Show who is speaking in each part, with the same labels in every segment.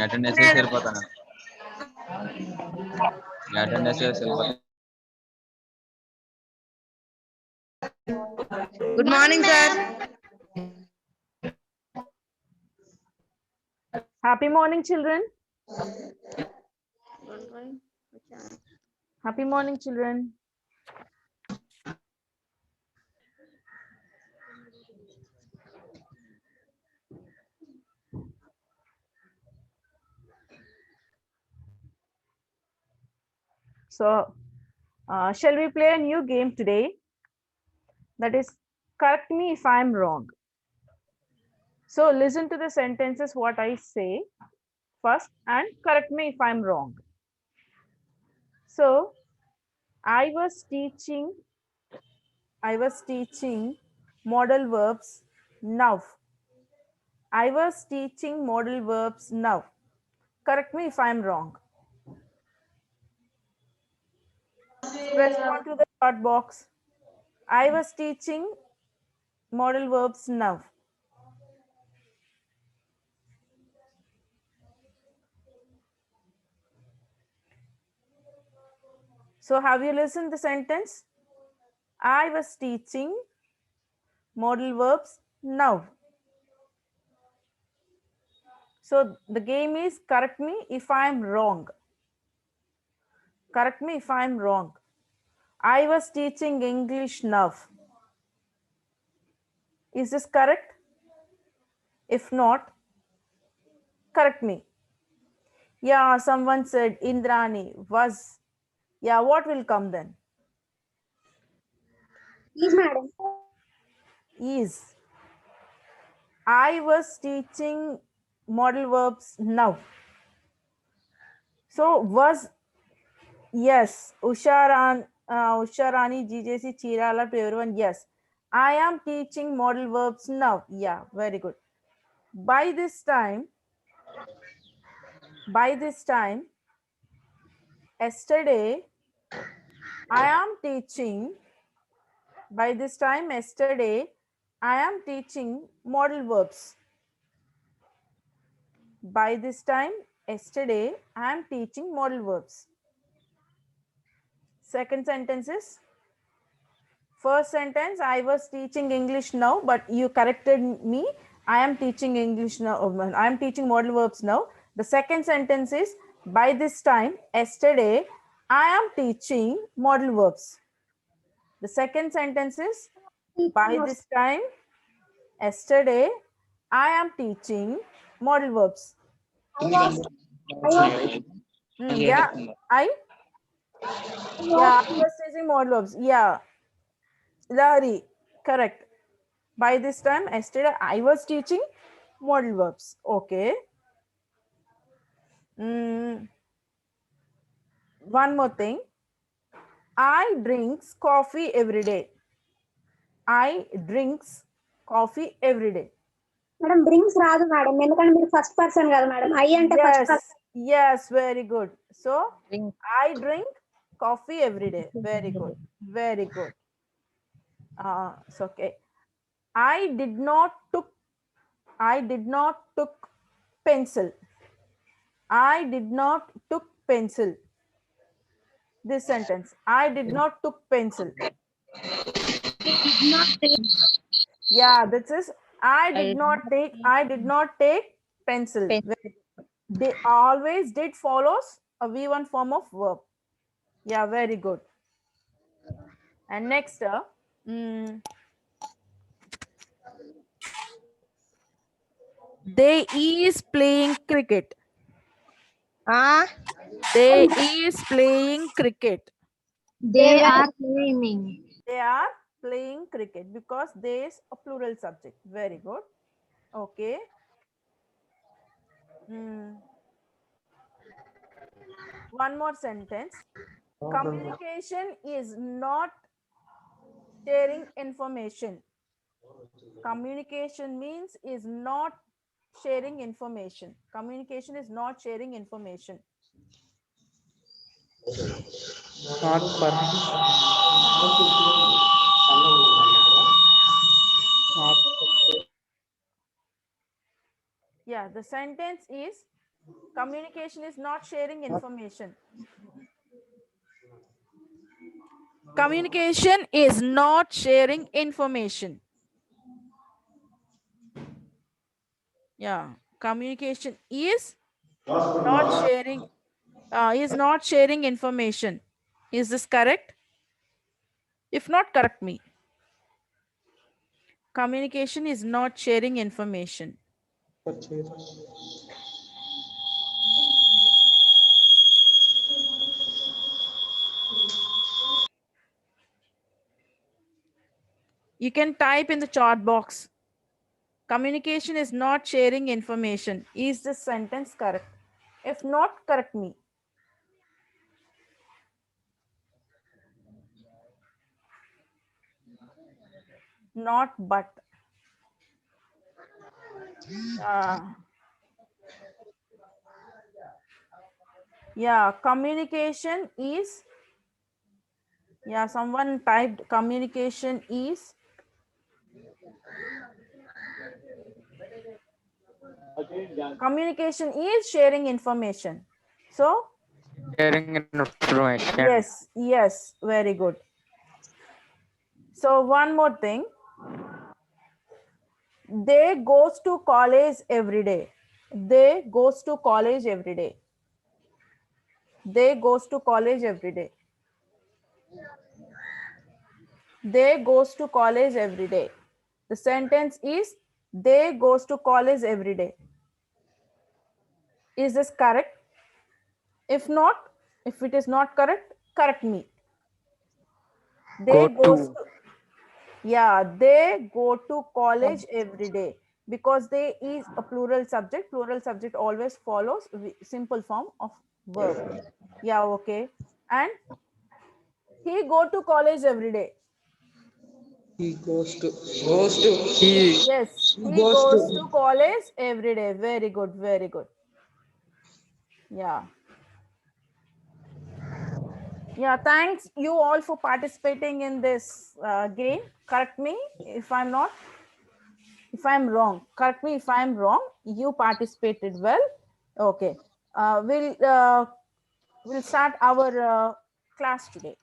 Speaker 1: Attendance వెళ్ళిపోతాను. Attendance వెళ్ళిపోతాను.
Speaker 2: Good morning, sir.
Speaker 3: Happy morning, children. Happy morning, children. So, shall we play a new game today? That is, correct me if I'm wrong. So, listen to the sentences what I say first and correct me if I'm wrong. So, I was teaching modal verbs now. I was teaching modal verbs now. Correct me if I'm wrong. Respond to the chat box. I was teaching modal verbs now. So have you listened the sentence? I was teaching modal verbs now. So the game is correct me if I am wrong. Correct me if I am wrong. I was teaching English now. Is this correct? If not, correct me. Yeah, someone said Indrani was. Yeah, what will come then?
Speaker 4: Is, madam.
Speaker 3: Is. I was teaching modal verbs now. So was, yes, Usharani GJC Chirala to everyone, yes. I am teaching modal verbs now. Yeah, very good. By this time, yesterday, I am teaching, by this time, yesterday, I am teaching modal verbs. By this time, yesterday, I am teaching modal verbs. Second sentence is, first sentence, I was teaching English now, but you corrected me. I am teaching English now. I am teaching modal verbs now. The second sentence is, by this time, yesterday, I am teaching modal verbs. The second sentence is, by this time, yesterday, I am teaching modal verbs. Yeah, I was teaching modal verbs. Yeah, Lahari, correct. By this time, yesterday, I was teaching modal verbs. Okay. One more thing. I drinks coffee every day. I drinks coffee every day.
Speaker 4: Madam, brings రాదు madam, ఎందుకంటే మీరు first person కదా madam. I అంటే first person.
Speaker 3: Yes, very good. So I drink coffee every day. Very good. Very good. It's okay. I did not took pencil. I did not took pencil. This sentence. I did not took pencil. Yeah, this is I did not take pencil. They always did follows a V1 form of verb. Yeah, very good. And next, they is playing cricket. They is playing cricket.
Speaker 4: They are playing.
Speaker 3: They are playing cricket because they is a plural subject. Very good. Okay. One more sentence. Communication is not sharing information. Communication means is not sharing information. Communication is not sharing information.
Speaker 2: Not for. Not for.
Speaker 3: Yeah, the sentence is communication is not sharing information. Communication is not sharing information. Yeah, communication is not sharing information. Is this correct? If not, correct me. Communication is not sharing information. You can type in the chat box. Communication is not sharing information. Is this sentence correct? If not, correct me. Not but. Yeah, communication is. Yeah, someone typed communication is. Communication is sharing information. So,
Speaker 2: Sharing information.
Speaker 3: yes, very good. So, one more thing. They goes to college every day. They goes to college every day. They goes to college every day. They goes to college every day. The sentence is they goes to college every day. Is this correct? If not, if it is not correct, correct me.
Speaker 2: Go
Speaker 3: They goes
Speaker 2: to.
Speaker 3: to, yeah, they go to college every day because they is a plural subject. Plural subject always follows simple form of verb. Yeah, okay. And he go to college every day.
Speaker 2: He goes to. He
Speaker 3: Yes, he
Speaker 2: goes
Speaker 3: goes
Speaker 2: to.
Speaker 3: to college every day. Very good, very good. Yeah. Yeah, thanks you all for participating in this game. Correct me if I'm not, if I'm wrong. Correct me if I'm wrong. You participated well. Okay. We'll start our class today.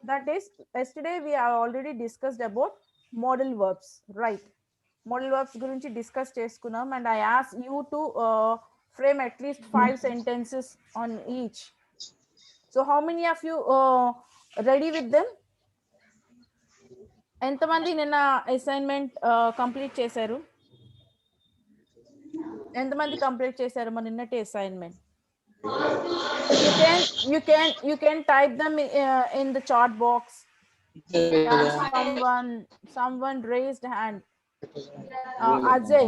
Speaker 3: That is, yesterday we have already discussed about modal verbs, right? Modal verbs gurinchi discuss cheskunnam, and I asked you to frame at least 5 sentences on each. So how many of you ready with them? ఎంతమంది నిన్న assignment complete చేశారు? ఎంతమంది complete చేశారు మన నిన్నటి assignment? You can type them in the chat box. Someone raised hand. Ajay,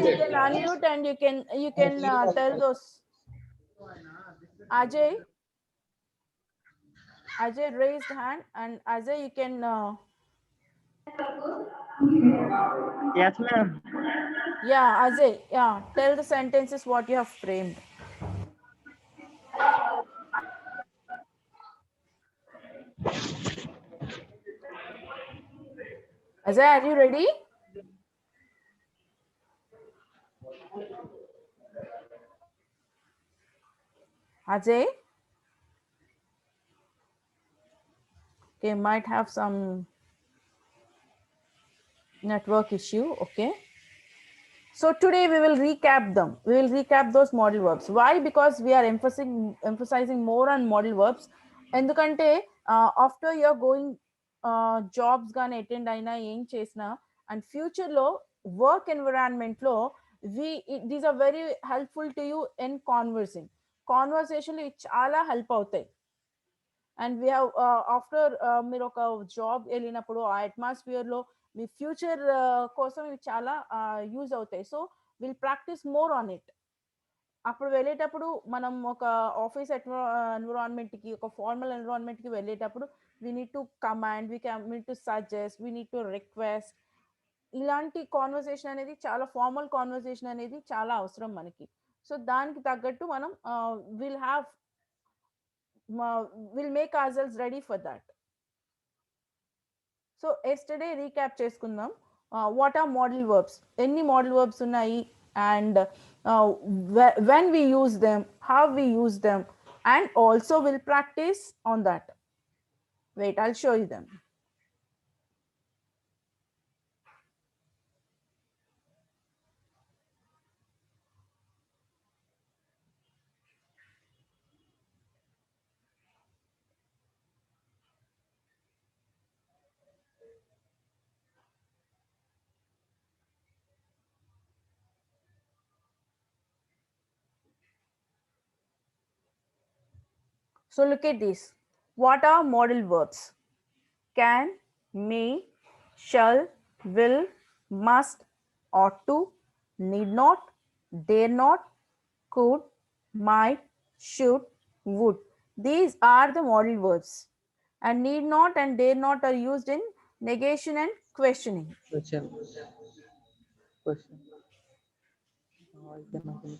Speaker 3: you can unmute and you can tell those. Ajay raised hand, and Ajay you can
Speaker 2: Yes, ma'am.
Speaker 3: yeah, Ajay, yeah, tell the sentences what you have framed. Ajay, are you ready? Ajay? Okay, might have some network issue. Okay. So today we will recap them. We will recap those modal verbs. Why? Because we are emphasizing more on modal verbs. ఎందుకంటే after you're going jobs గాని attend అయినా ఏం చేసినా and ఫ్యూచర్లో work ఎన్విరాన్మెంట్లో these are very helpful to you in కాన్వర్సేషన్లు చాలా help అవుతాయి. అండ్ వీ హ్యావ్ ఆఫ్టర్ మీరు ఒక జాబ్ వెళ్ళినప్పుడు ఆ అట్మాస్ఫియర్లో మీ ఫ్యూచర్ కోసం ఇవి చాలా యూజ్ అవుతాయి. So will practice more on it. అప్పుడు వెళ్ళేటప్పుడు మనం ఒక ఆఫీస్ ఎన్విరాన్మెంట్కి, ఒక ఫార్మల్ ఎన్విరాన్మెంట్కి వెళ్ళేటప్పుడు we need to command, we need to suggest, we need to request. ఇలాంటి కాన్వర్సేషన్ అనేది చాలా ఫార్మల్ కాన్వర్సేషన్ అనేది చాలా అవసరం మనకి. సో దానికి తగ్గట్టు మనం will have will make ourselves ready for that. So yesterday recap చేసుకుందాం. వాట్ ఆర్ మోడల్ వర్బ్స్, ఎన్ని మోడల్ వర్బ్స్ ఉన్నాయి, and when we use them, how we use them, and also we'll practice on that. Wait, I'll show you them. So look at this. What are modal verbs? Can, may, shall, will, must, ought to, need not, dare not, could, might, should, would. These are the modal verbs. And need not and dare not are used in negation and questioning.
Speaker 2: Question. I cannot think.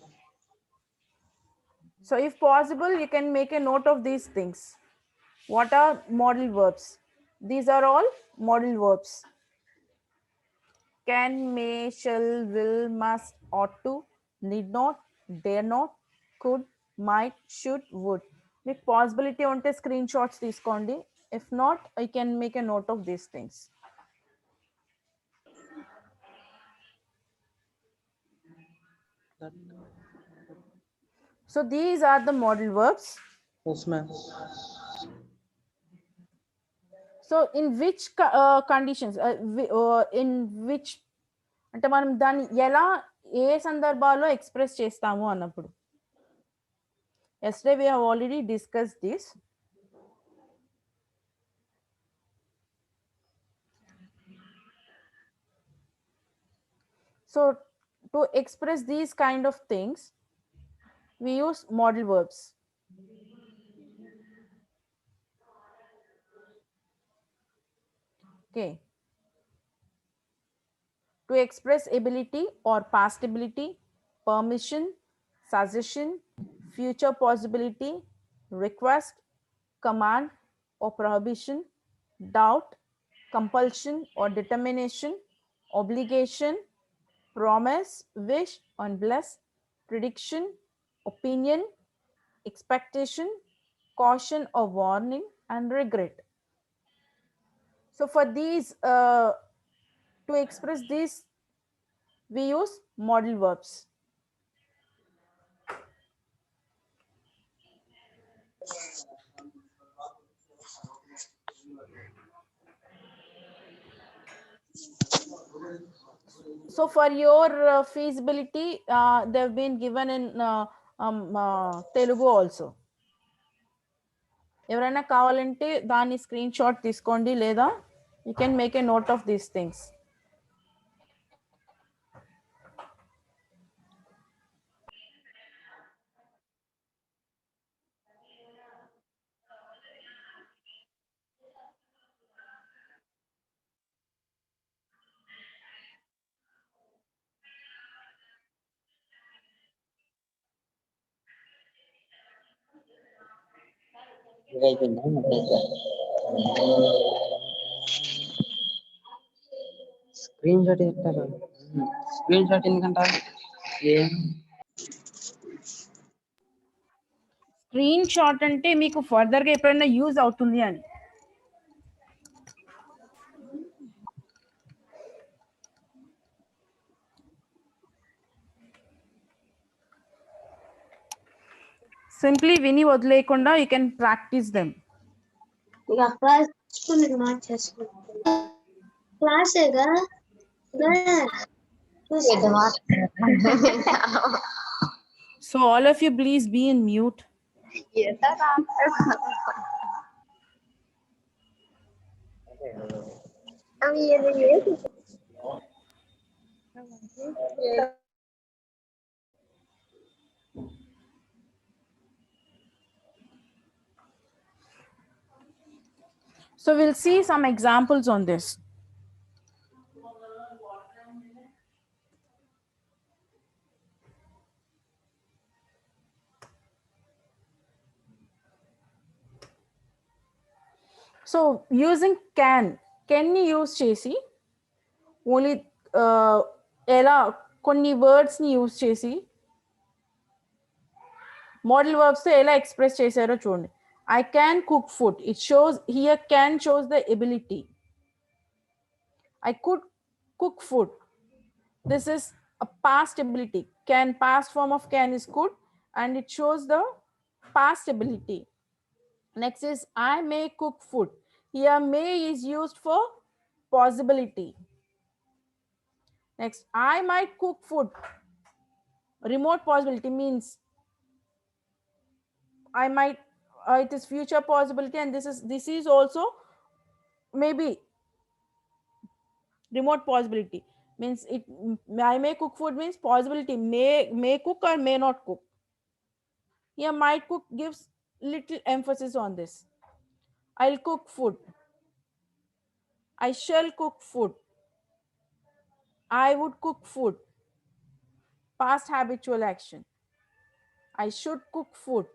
Speaker 3: So if possible, you can make a note of these things. What are modal verbs? These are all modal verbs. Can, may, shall, will, must, ought to, need not, dare not, could, might, should, would. మీకు possibility ఉంటే screen shots తీసుకోండి. If not, I can make a note of these things. So these are the modal verbs.
Speaker 2: Yes, ma'am.
Speaker 3: So in which conditions, in which అంటే మనం దాన్ని ఎలా ఏ సందర్భాల్లో express చేస్తాము అన్నప్పుడు. Yesterday we have already discussed this. So to express these kind of things, we use modal verbs. Okay. To express ability or past ability, permission, suggestion, future possibility, request, command or prohibition, doubt, compulsion or determination, obligation, promise, wish and bless, prediction, opinion, expectation, caution or warning, and regret. So for these, to express these, we use modal verbs. So for your feasibility, they've been given in Telugu also. ఎవరైనా కావాలంటే దాని screen shot తీసుకోండి, లేదా you can make a note of these things.
Speaker 2: Screenshot ఇస్తారు. Screenshot ఎందుకంట?
Speaker 3: Screenshot అంటే మీకు ఫర్దర్గా ఎప్పుడైనా యూజ్ అవుతుంది అని. సింప్లీ విని వదిలేయకుండా యూ కెన్ ప్రాక్టీస్ దెమ్.
Speaker 4: క్లాసేగా
Speaker 3: So all of you please be in mute. So we'll see some examples on this. So using can ని యూజ్ చేసి ఓన్లీ ఎలా కొన్ని వర్డ్స్ని యూజ్ చేసి మోడల్ వర్బ్స్ ఎలా ఎక్స్ప్రెస్ చేశారో చూడండి. I can cook food. It shows here can shows the ability. I could cook food. This is a past ability. Can, past form of can is could, and it shows the past ability. Next is I may cook food. Here may is used for possibility. Next, I might cook food. Remote possibility means I might, it is future possibility, and this is also maybe remote possibility. Means it, I may cook food means possibility, may cook or may not cook. Here might cook gives little emphasis on this. I'll cook food. I shall cook food. I would cook food. Past habitual action. I should cook food.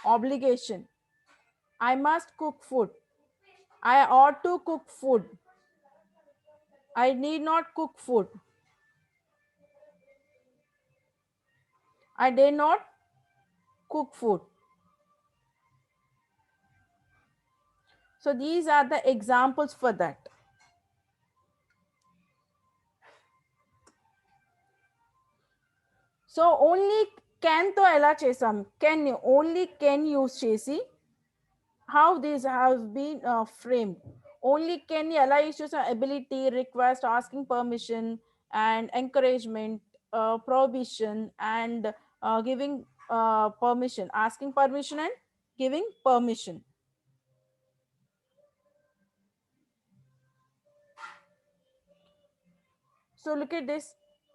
Speaker 3: Obligation. I must cook food. I ought to cook food. I need not cook food. I dare not cook food. So these are the examples for that. So only can to ela chesam, can only can use chesi how these have been framed. Only can ela use chesam, ability, request, asking permission, and encouragement, prohibition, and giving permission, asking permission and giving permission. So look at this.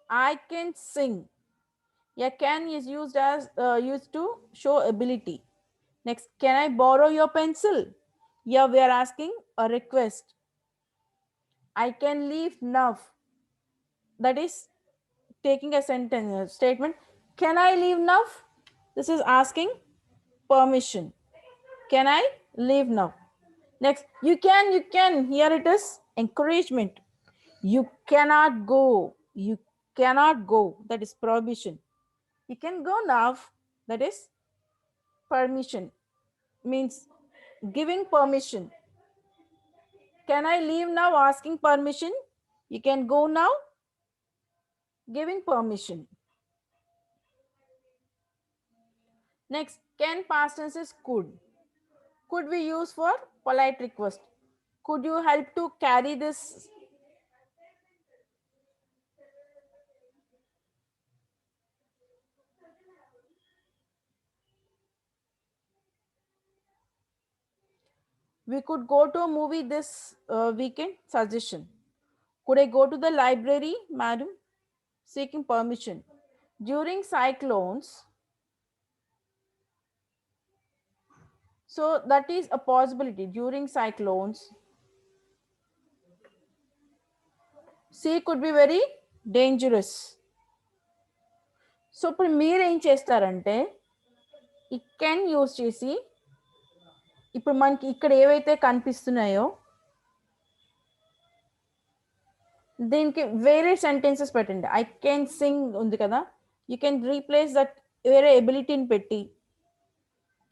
Speaker 3: I can sing. Yeah, can is used as used to show ability. Next, can I borrow your pencil? Yeah, we are asking a request. I can leave now. That is taking a sentence statement. Can I leave now? This is asking permission. Can I leave now? Next, you can. Here it is encouragement. You cannot go. You cannot go. That is prohibition. You can go now. That is permission. Means giving permission. Can I leave now? Asking permission. You can go now. Giving permission. Next, can past tense is could. Could we use for polite request? Could you help to carry this? We could go to a movie this weekend. Suggestion. Could I go to the library, madam? Seeking permission. During cyclones. So that is a possibility. During cyclones, sea could be very dangerous. So ఇప్పుడు మీరు ఏం చేస్తారంటే ఈ can use చేసి ఇప్పుడు మనకి ఇక్కడ ఏవైతే కనిపిస్తున్నాయో దీనికి వేరే సెంటెన్సెస్ పెట్టండి. ఐ కెన్ సింగ్ ఉంది కదా, యూ కెన్ రీప్లేస్ దట్ వేరే ఎబిలిటీని పెట్టి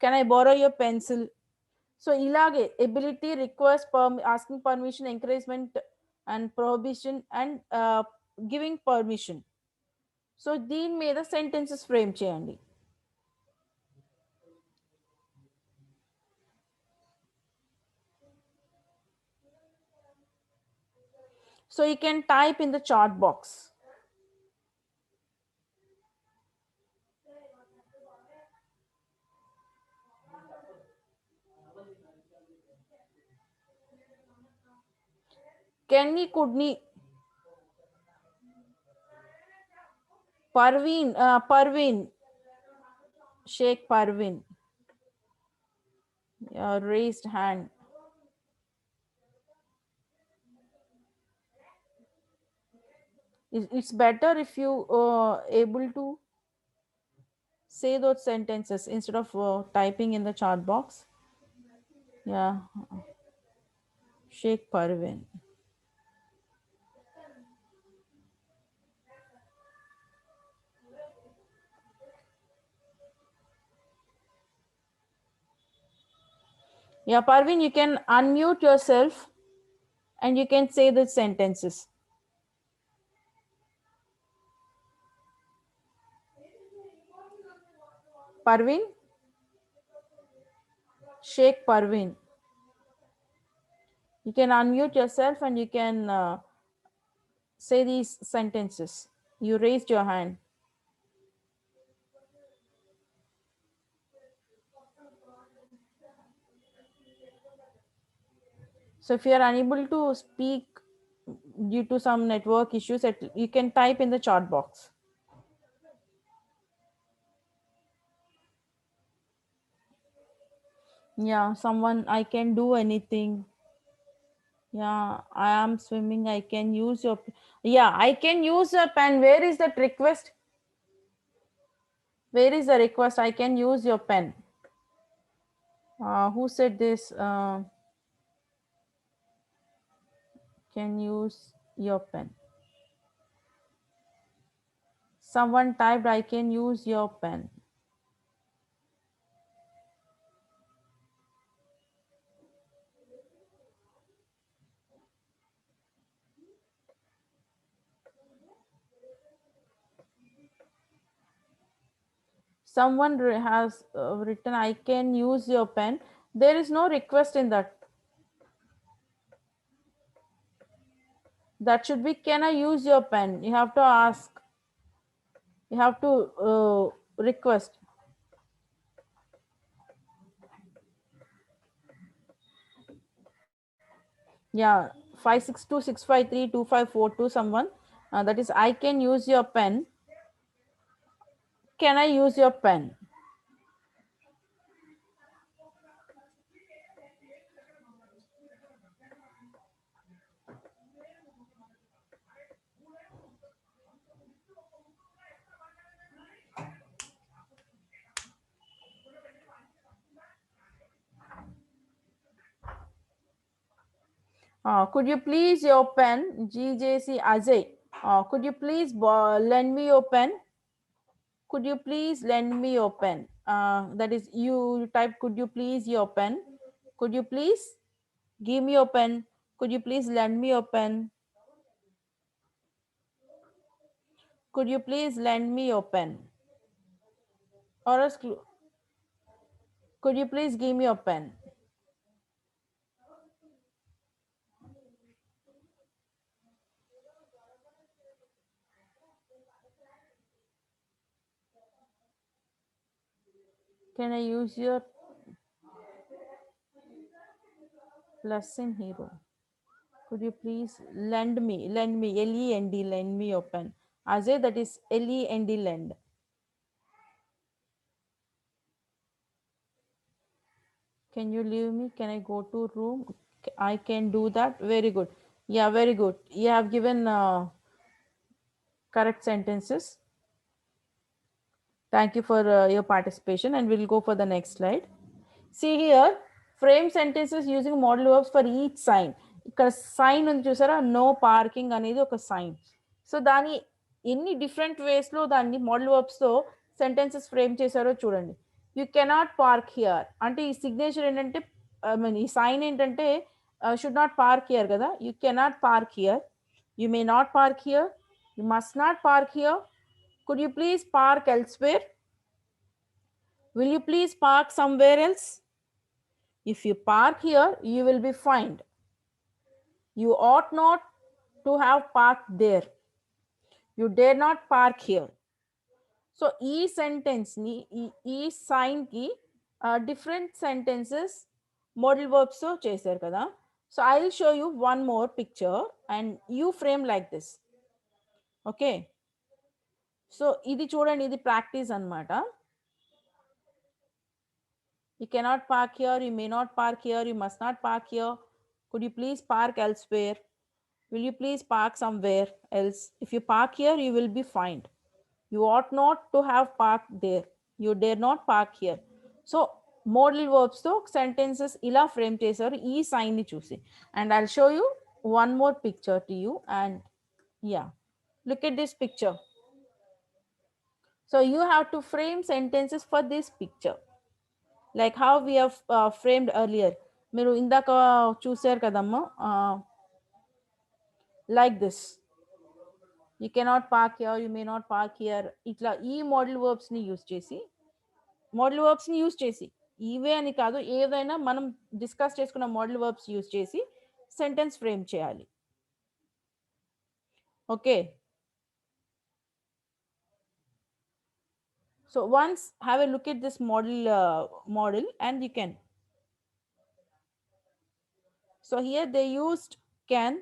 Speaker 3: can I borrow your pencil. So ఇలాగే ability, request, asking permission, encouragement and prohibition and giving permission. So దీని మీద సెంటెన్సెస్ ఫ్రేమ్ చేయండి. So you can type in the chat box. Kenny Kudni, Parveen, Sheikh Parveen, raised hand. It's better if you able to say those sentences instead of typing in the chat box. Yeah, Sheikh Parveen. Yeah, Parveen, you can unmute yourself and you can say the sentences. Parveen? Sheikh Parveen. You can unmute yourself and you can say these sentences. You raised your hand. So if you are unable to speak due to some network issues, you can type in the chat box. Yeah, someone, I can do anything. Yeah, I am swimming. I can use your, yeah, I can use a pen. Where is that request? Where is the request? I can use your pen. Who said this? Can use your pen. Someone typed, I can use your pen. Someone has written, I can use your pen. There is no request in that. That should be, can I use your pen? You have to ask. You have to request. Yeah, 56265325542. Someone that is, I can use your pen. Can I use your pen? Could you please your pen? GJC Ajay. Could you please lend me your pen? Could you please lend me your pen? That is, you type, could you please your pen? Could you please give me your pen? Could you please lend me your pen? Could you please lend me your pen? Or else, could you please give me your pen? Can I use your lesson hero? Could you please lend me, L-E-N-D, lend me your pen. Ajay, that is L-E-N-D, lend. Can you leave me? Can I go to room? I can do that. Very good. Yeah, very good. You have given correct sentences. Thank you for your participation, and we'll go for the next slide. See here, frame sentences using modal verbs for each sign. ఇక్కడ sign ఉంది చూసారా, no parking అనేది ఒక sign. So దాని ఎన్ని different వేస్లో దాన్ని model వర్బ్స్తో sentences frame చేశారో చూడండి. యూ కెనాట్ పార్క్ హియర్ అంటే ఈ సిగ్నేచర్ ఏంటంటే, ఐ మీన్ ఈ సైన్ ఏంటంటే షుడ్ నాట్ పార్క్ హియర్ కదా. You cannot park here, you may not park here, you must not park here. Could you please park elsewhere? Will you please park somewhere else? If you park here, you will be fined. You ought not to have parked there. You dare not park here. So, e sentence ni e sign ki different sentences modal verbs so chesaru kada. So, I will show you one more picture and you frame like this. Okay. So, idi chudandi, idi practice anamata. You cannot park here, you may not park here, you must not park here. Could you please park elsewhere? Will you please park somewhere else? If you park here, you will be fined. You ought not to have parked there. You dare not park here. So modal verbs తో sentences ఇలా frame చేశారు ఈ sign ని చూసి. And I'll show you one more picture to you. And yeah, look at this picture. So you have to frame sentences for this picture like how we have framed earlier. మీరు ఇందాక చూసారు కదమ్మా, like this, you cannot park here, you may not park here. ఇట్లా ఈ modal verbs ని use చేసి ఇవే అని కాదు, ఏదైనా మనం డిస్కస్ చేసుకున్న మోడల్ వర్బ్స్ యూజ్ చేసి సెంటెన్స్ ఫ్రేమ్ చేయాలి. Okay, so once have a look at this model and you can. So here they used can,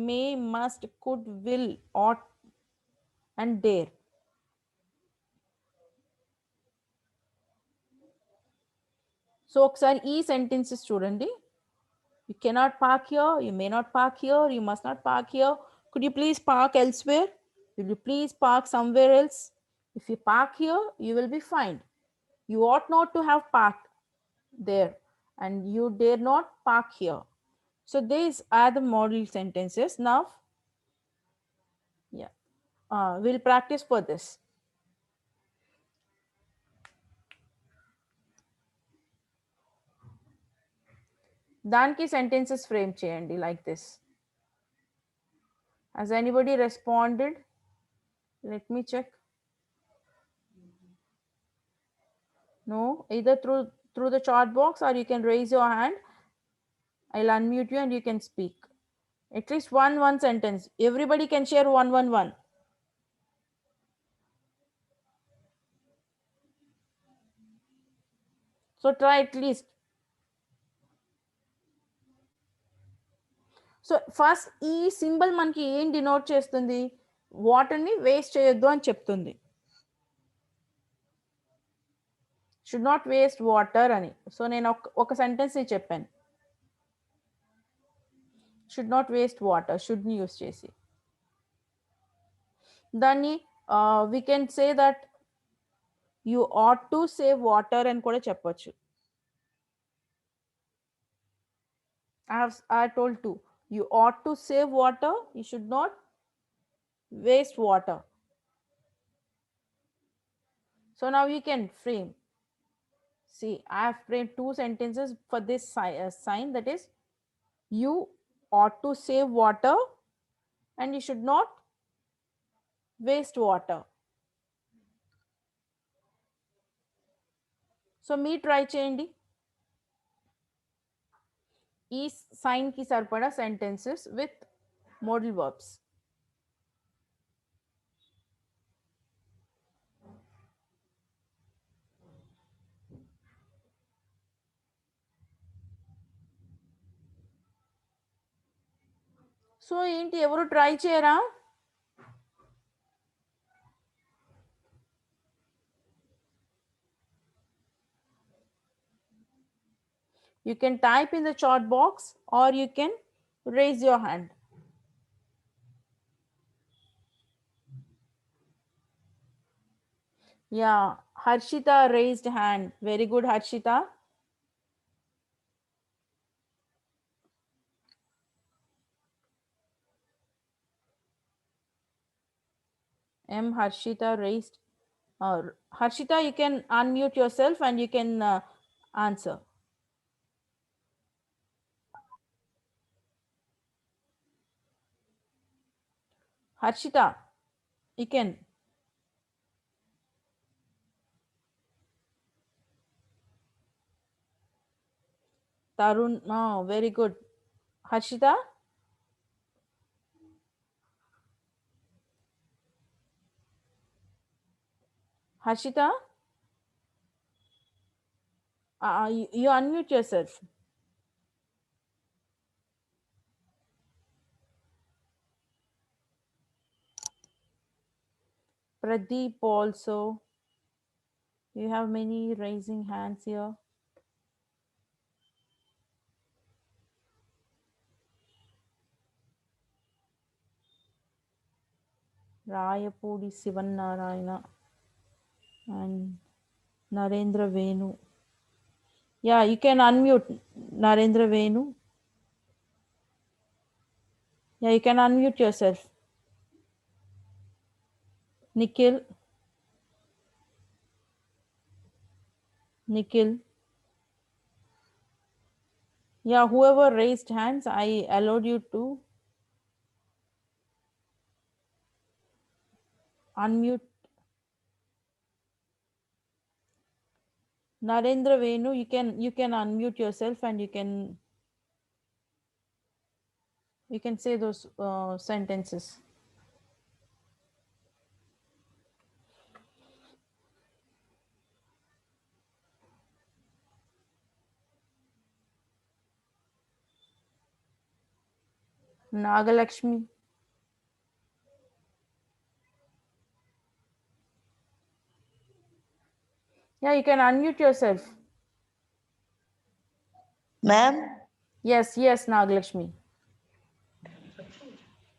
Speaker 3: may, must, could, will, ought and dare. So ఒకసారి ఈ sentences చూడండి. You cannot park here, you may not park here, you must not park here. Could you please park elsewhere? Will you please park somewhere else? If you park here, you will be fined. You ought not to have parked there and you dare not park here. So these are the model sentences. Now, yeah, we'll practice for this. దానికి sentences frame చేయండి like this. Has anybody responded? Let me check. No, either through the chat box or you can raise your hand. I'll unmute you and you can speak. At least one sentence. Everybody can share one. So try at least. So first ఈ symbol మనకి ఏం denote చేస్తుంది? వాటర్ని waste చేయొద్దు అని చెప్తుంది. Should not waste water అని. So నేను ఒక సెంటెన్స్ చెప్పాను, షుడ్ నాట్ వేస్ట్ వాటర్, షుడ్ని యూస్ చేసి. దాన్ని we can say that you ought to save water అని కూడా చెప్పొచ్చు. I told two. You ought to save water, you should not waste water. So now you can frame. See, I have framed two sentences for this sign, that is, you ought to save water and you should not waste water. So me try cheyandi. ఈ sign కి సరిపడా sentences with modal verbs. So ఏంటి, ఎవరు try చేయరా? You can type in the chat box or you can raise your hand. Yeah, Harshita raised hand. Very good, Harshita. Harshita raised. Harshita, you can unmute yourself and you can answer. Harshita, you can. Tarun, very good. Harshita? Harshita? You unmute yourself. Pradeep also. You have many raising hands here. Rayapudi Sivanarayana and Narendra Venu. Yeah, you can unmute Narendra Venu. Yeah, you can unmute yourself. Nikhil. Yeah, whoever raised hands, I allowed you to unmute. Narendra Venu, you can unmute yourself and you can say those sentences. Nagalakshmi. Yeah, you can unmute yourself.
Speaker 5: Ma'am,
Speaker 3: Yes, Nagalakshmi.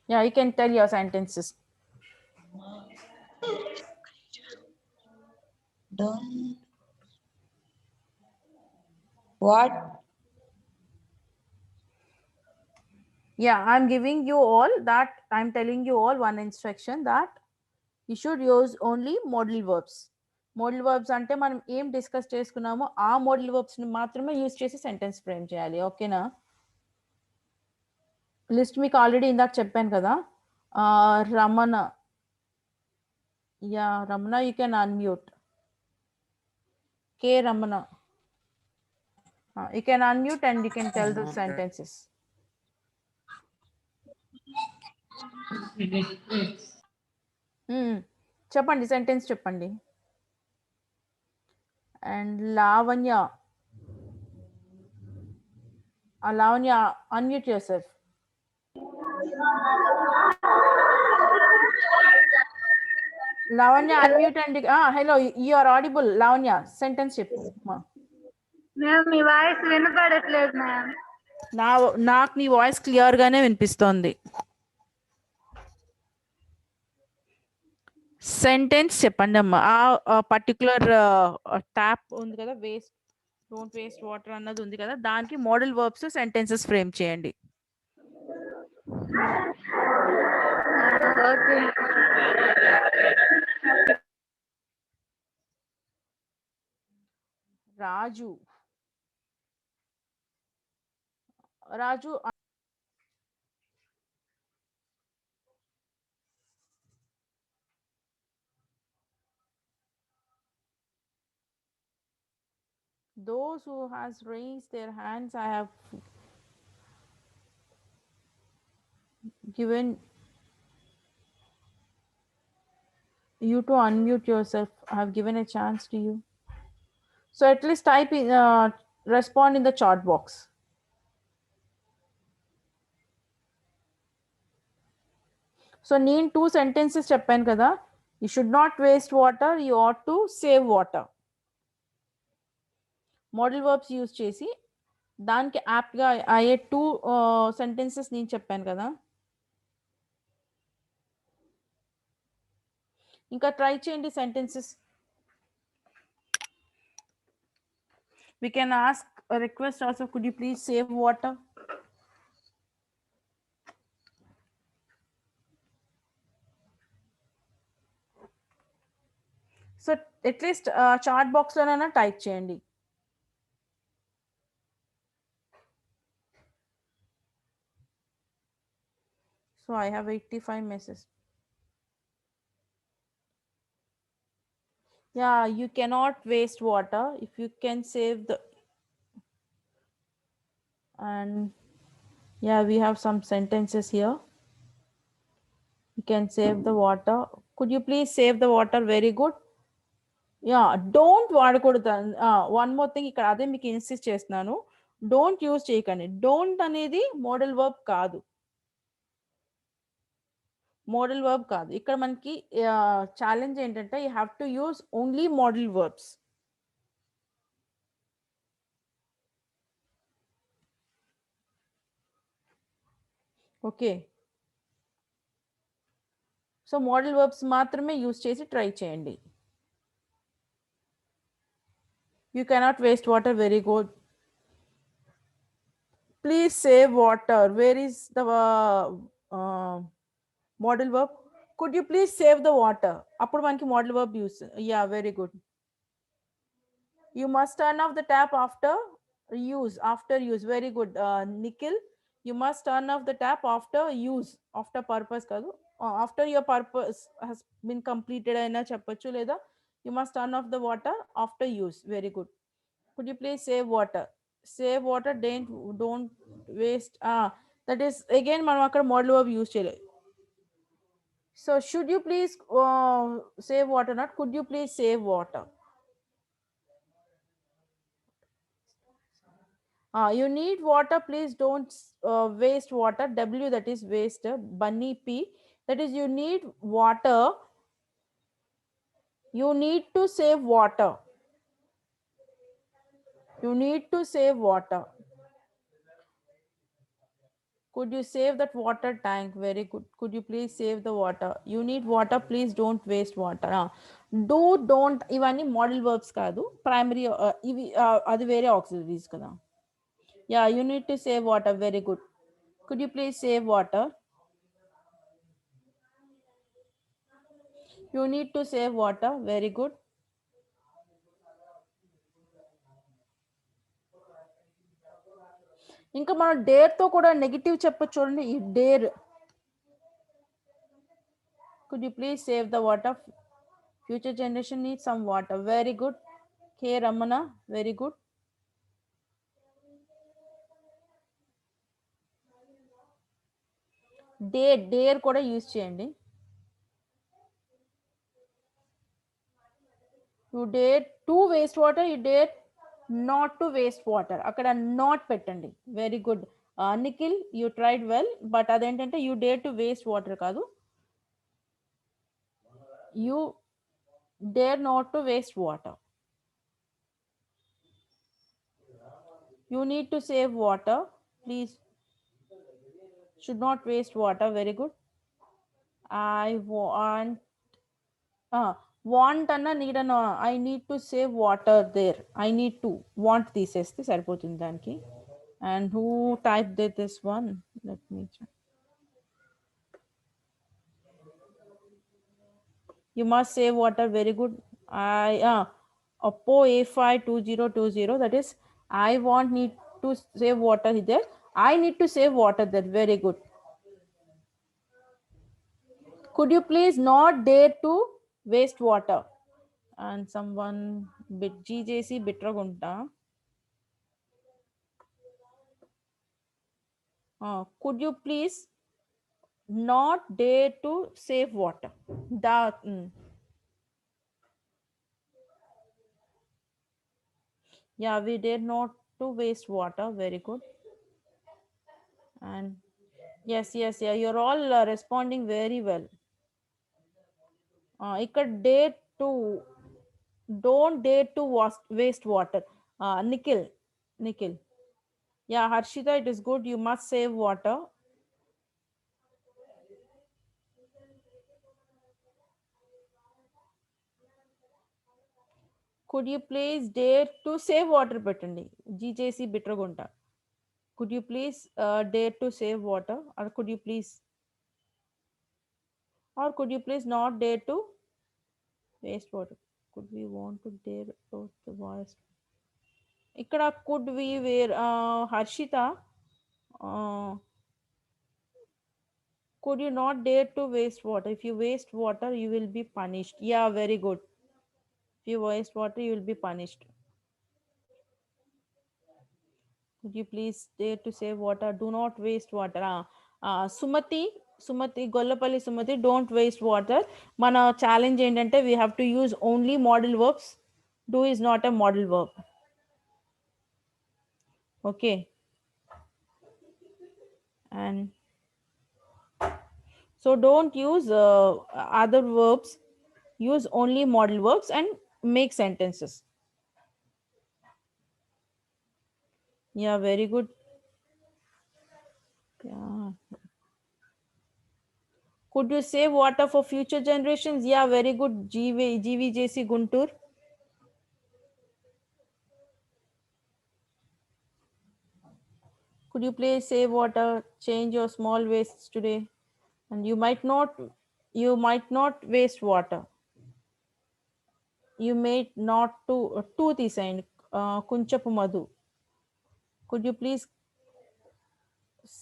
Speaker 3: Yeah, you can tell your sentences.
Speaker 5: don't. What?
Speaker 3: Yeah, I'm giving you all that. I'm telling you all one instruction that you should use only modal verbs. Modal verbs అంటే మనం ఏం discuss చేసుకున్నామో ఆ modal verbs ని మాత్రమే use చేసి sentence frame చేయాలి. ఓకేనా? లిస్ట్ మీకు ఆల్రెడీ ఇందాక చెప్పాను కదా. Ramana. Yeah, Ramana, you can unmute. K Ramana. You can unmute and you can tell the sentences. చెప్పండి, సెంటెన్స్ చెప్పండి. And Lavanya. Lavanya, unmute yourself. Lavanya, unmute and hello, you are audible. Lavanya, sentence చెప్పు.
Speaker 6: మ్యామ్ మీ వాయిస్ వినపడట్లేదు మ్యామ్.
Speaker 3: నాకు నీ వాయిస్ క్లియర్ గానే వినిపిస్తోంది. సెంటెన్స్ చెప్పండి అమ్మా. ఆ పర్టికులర్ ట్యాప్ ఉంది కదా, డోంట్ వేస్ట్ వాటర్ అన్నది ఉంది కదా, దానికి మోడల్ వర్బ్స్ సెంటెన్సెస్ ఫ్రేమ్ చేయండి.
Speaker 6: Okay.
Speaker 3: Raju. Those who has raised their hands, I have given you to unmute yourself. I have given a chance to you. So at least type in, respond in the chat box. So నేను 2 sentences చెప్పాను కదా. You should not waste water, you ought to save water. Modal verbs use చేసి దానికి యాప్ట్గా అయ్యే 2 sentences నేను చెప్పాను కదా. ఇంకా ట్రై చేయండి sentences. We can ask a request also, could you please save water? So at least chat box లోనైనా type చేయండి. So I have 85 messages. Yeah, you cannot waste water if you can save the. And yeah, we have some sentences here. You can save the water. Could you please save the water? Very good. Yeah, don't వాడకూడదు. One more thing, ఇక్కడ అదే మీకు insist చేస్తున్నాను, don't use చేయకండి. Don't అనేది model verb కాదు. ఇక్కడ మనకి ఛాలెంజ్ ఏంటంటే you have to use only model verbs. Okay, so modal verbs మాత్రమే యూజ్ చేసి ట్రై చేయండి. You cannot waste water. Very good. Please save water. Where is the model verb? Could you please save the water? అప్పుడు మనకి model verb use. Yeah, very good. You must turn off the tap after use. After use. Very good. Nikhil, you must turn off the tap after use. After purpose కాదు. After your purpose has been completed అయినా చెప్పొచ్చు లేదా you must turn off the water after use. Very good. Could you please save water? Save water, don't waste. That is again మనం అక్కడ model verb use చేయలేదు. So should you please save water? Not could you please save water? You need water, please don't waste water. W, that is waste. Bunny, P, that is you need water. You need to save water. You need to save water. Could you save that water tank? Very good. Could you please save the water? You need water, please don't waste water. Do, don't, ఇవన్నీ model verbs కాదు. Primary ఇవి అది వేరే auxiliaries కదా. Yeah, you need to save water. Very good. Could you please save water? You need to save water. Very good. ఇంకా మనం dare తో కూడా నెగటివ్ చెప్పొచ్చు చూడండి. ఈ dare. Could you please save the water? Future generation needs some water. Very good. K Ramana, very good. Dare కూడా use చేయండి. You dare to waste water, you dare not to waste water. అక్కడ not పెట్టండి. Very good. Nikhil, you tried well. But అదేంటంటే you dare to waste water కాదు, you dare not to waste water. You need to save water, please should not waste water. Very good. I want అన్న need అన్న I need to save water there. I need to want తీసేస్తే సరిపోతుంది దానికి. And who type this one? Let me check. You must save water. Very good. Oppo A5 2020, that is I want need to save water there. I need to save water there. Very good. Could you please not dare to waste water? And someone bit GJC bitragunta. Could you please not dare to save water? That yeah, we dare not to waste water. Very good. And yes, yeah, you're all responding very well. Ikkada dare to, don't dare to waste water. Nikhil, yeah, Harshita, it is good. You must save water. Could you please dare to save water పెట్టండి. GJC Bitragunta. Could you please dare to save water, or could you please not dare to waste water? Could we want to dare to the waste? ఇక్కడ could we where Harshita, could you not dare to waste water? If you waste water, you will be punished. Yeah, very good. If you waste water, you will be punished. Could you please dare to save water? Do not waste water. Sumati, Gollapalli Sumati, don't waste water. Mana challenge ఏంటంటే we have to use only modal verbs. Do is not a modal verb. Okay. And so don't use other verbs. Use only modal verbs and make sentences. Yeah, very good. Yeah. Could you save water for future generations? Yeah, very good. GVJC Guntur. Could you please save water, change your small wastes today? And you might not waste water. You made not to తీసేయండి Kunchapu Madhu. Could you please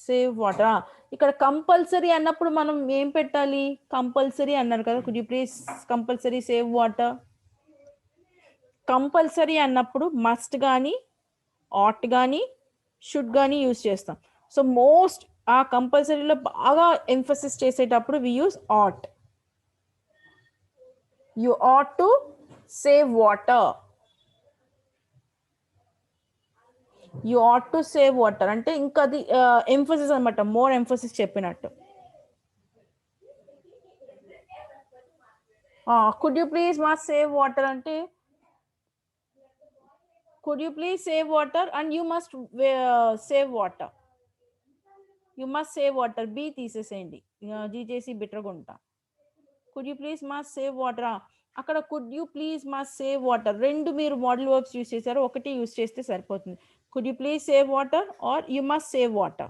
Speaker 3: save water? ఇక్కడ compulsory అన్నప్పుడు మనం ఏం పెట్టాలి? Compulsory అన్నారు కదా. Could you please compulsory save water? Compulsory అన్నప్పుడు must కానీ ఆట్ కానీ షుడ్ కానీ యూజ్ చేస్తాం. సో మోస్ట్ ఆ కంపల్సరీలో బాగా ఎంఫసిస్ చేసేటప్పుడు we use ought. You ought to save water. You ought to save water అంటే ఇంకా అది ఎంఫసిస్ అనమాట, మోర్ ఎంఫసిస్ చెప్పినట్టు. Could you please must save water అంటే could you please save water and you must save water. You must save water. B తీసేసేయండి, G చేసి బిట్రగుంటా. could you please must save water. అక్కడ could you please must save water రెండు మీరు modal verbs use చేశారు, ఒకటి use చేస్తే సరిపోతుంది. could you please save water or you must save water.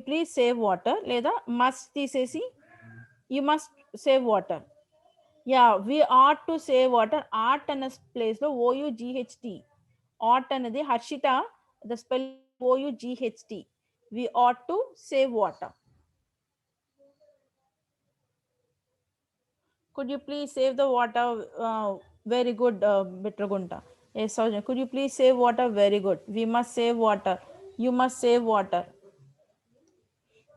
Speaker 3: please save water లేదా must తీసేసి you must save water. Yeah, we ought to save water. Art అన్న place లో OUGHT. ought అనేది Harshita, the spell OUGHT. we ought to save water. could you please save the water? Very good, Bitragunta. Yes, Saujanya. could you please save water? Very good. We must save water. You must save water.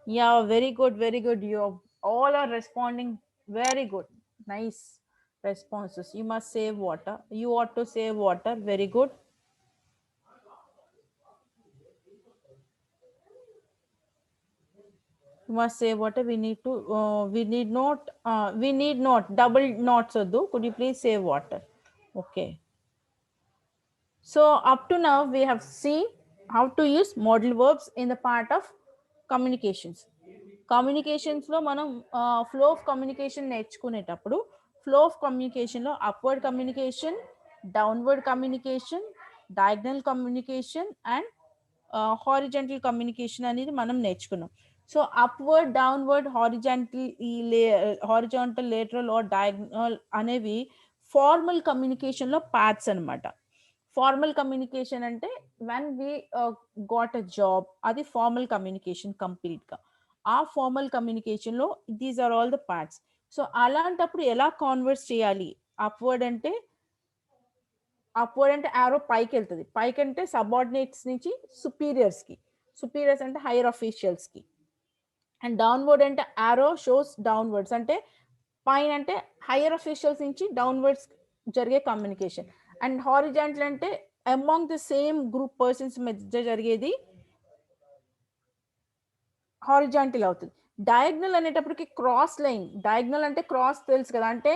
Speaker 3: Yeah, very good, very good. You all are responding very good. Nice responses. You must save water. You ought to save water. Very good. You must save water. We need to we need not double nots oddu. Could you please save water? Okay. So up to now we have seen how to use modal verbs in the part of communications. Communications లో మనం flow of communication నేర్చుకునేటప్పుడు flow of communication లో upward communication, downward communication, diagonal communication and horizontal communication అనేది మనం నేర్చుకున్నాం. So upward, downward, horizontal, lateral or diagonal అనేవి formal communication లో parts అన్నమాట. ఫార్మల్ కమ్యూనికేషన్ అంటే when we got a job, అది ఫార్మల్ కమ్యూనికేషన్ కంప్లీట్ గా. ఆ ఫార్మల్ కమ్యూనికేషన్ లో these are all the parts. So అలాంటప్పుడు ఎలా కాన్వర్స్ చేయాలి? అప్వర్డ్ అంటే ఆరో పైకి వెళ్తుంది. పైకి అంటే సబార్డినేట్స్ నుంచి సుపీరియర్స్ కి, సుపీరియర్స్ అంటే హైయర్ అఫీషియల్స్ కి. అండ్ డౌన్వర్డ్ అంటే ఆరో షోస్ డౌన్వర్డ్స్, అంటే పైన అంటే హైయర్ అఫీషియల్స్ నుంచి డౌన్వర్డ్స్ జరిగే కమ్యూనికేషన్. అండ్ హారిజాంటల్ అంటే among the same group persons మధ్య జరిగేది హారిజాంటల్ అవుతుంది. డయాగ్నల్ అనేటప్పటికి క్రాస్ లైన్. డయాగ్నల్ అంటే క్రాస్ తెలుసు కదా, అంటే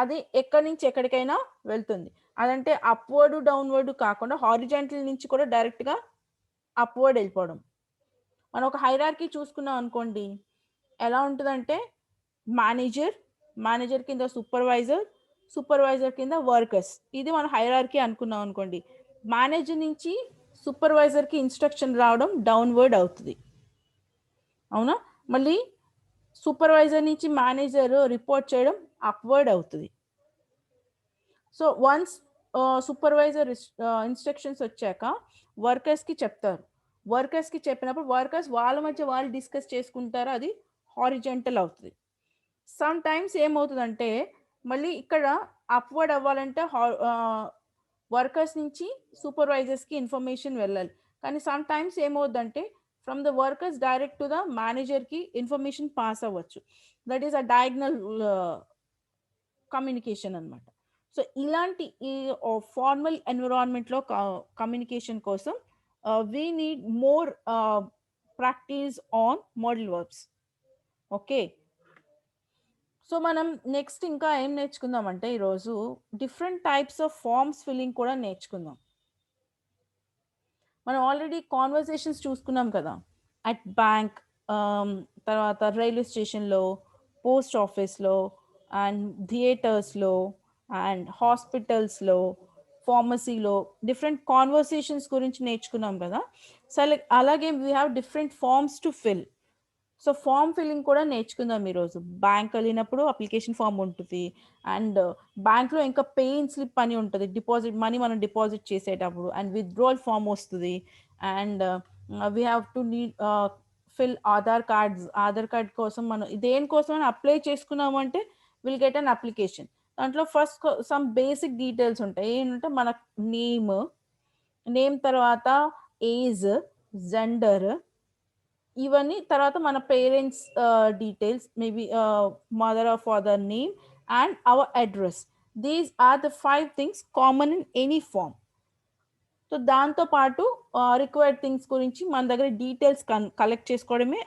Speaker 3: అది ఎక్కడి నుంచి ఎక్కడికైనా వెళ్తుంది. అదంటే అప్వర్డ్ డౌన్వర్డ్ కాకుండా హారిజాంటల్ నుంచి కూడా డైరెక్ట్ గా అప్వర్డ్ వెళ్ళిపోవడం. మనం ఒక హైరార్కీ చూసుకున్నాం అనుకోండి, ఎలా ఉంటుందంటే మేనేజర్ కింద సూపర్వైజర్ కింద వర్కర్స్. ఇది మనం హైరార్కీ అనుకున్నాం అనుకోండి. మేనేజర్ నుంచి సూపర్వైజర్ కి ఇన్స్ట్రక్షన్ రావడం డౌన్వర్డ్ అవుతుంది, అవునా? మళ్ళీ సూపర్వైజర్ నుంచి మేనేజర్ రిపోర్ట్ చేయడం అప్వర్డ్ అవుతుంది. సో వన్స్ సూపర్వైజర్ ఇన్స్ట్రక్షన్స్ వచ్చాక వర్కర్స్ కి చెప్తారు. వర్కర్స్ కి చెప్పినప్పుడు వర్కర్స్ వాళ్ళ మధ్య వాళ్ళు డిస్కస్ చేసుకుంటారు, అది హారిజాంటల్ అవుతుంది. సమ్ టైమ్స్ ఏమవుతుందంటే మళ్ళీ ఇక్కడ అప్వర్డ్ అవ్వాలంటే వర్కర్స్ నుంచి సూపర్వైజర్స్ కి ఇన్ఫర్మేషన్ వెళ్ళాలి. కానీ సమ్ టైమ్స్ ఏమవుతుందంటే from the workers direct to the manager కి ఇన్ఫర్మేషన్ పాస్ అవ్వచ్చు. That is a diagonal communication అన్నమాట. సో ఇలాంటి ఈ ఫార్మల్ ఎన్విరాన్మెంట్ లో కమ్యూనికేషన్ కోసం we need more practice on modal verbs. Okay, so మనం నెక్స్ట్ ఇంకా ఏం నేర్చుకుందాం అంటే ఈరోజు different types of forms filling కూడా నేర్చుకుందాం. మనం ఆల్రెడీ కాన్వర్సేషన్స్ చూసుకున్నాం కదా, అట్ బ్యాంక్, తర్వాత రైల్వే స్టేషన్లో, పోస్ట్ ఆఫీస్లో, అండ్ థియేటర్స్లో, అండ్ హాస్పిటల్స్లో, ఫార్మసీలో డిఫరెంట్ కాన్వర్సేషన్స్ గురించి నేర్చుకున్నాం కదా. సో అలాగే we have different forms to fill. So form filling కూడా నేర్చుకుందాం ఈరోజు. బ్యాంక్ వెళ్ళినప్పుడు అప్లికేషన్ ఫామ్ ఉంటుంది, అండ్ బ్యాంక్లో ఇంకా పేయిన్ స్లిప్ అని ఉంటుంది, డిపాజిట్ మనీ మనం డిపాజిట్ చేసేటప్పుడు, అండ్ విత్డ్రావల్ ఫామ్ వస్తుంది, and we have to need fill Aadhaar card కోసం మనం దేనికోసం అప్లై చేసుకున్నాము అంటే విల్ గెట్ అన్ అప్లికేషన్. దాంట్లో ఫస్ట్ సమ్ బేసిక్ డీటెయిల్స్ ఉంటాయి. ఏంటంటే మన నేమ్ తర్వాత ఏజ్, జెండర్, ఇవన్నీ, తర్వాత మన parents details, maybe mother or father name and our address. These are the 5 things common in any form. So దాంతో పాటు రిక్వైర్డ్ థింగ్స్ గురించి మన దగ్గర డీటెయిల్స్ కలెక్ట్ చేసుకోవడమే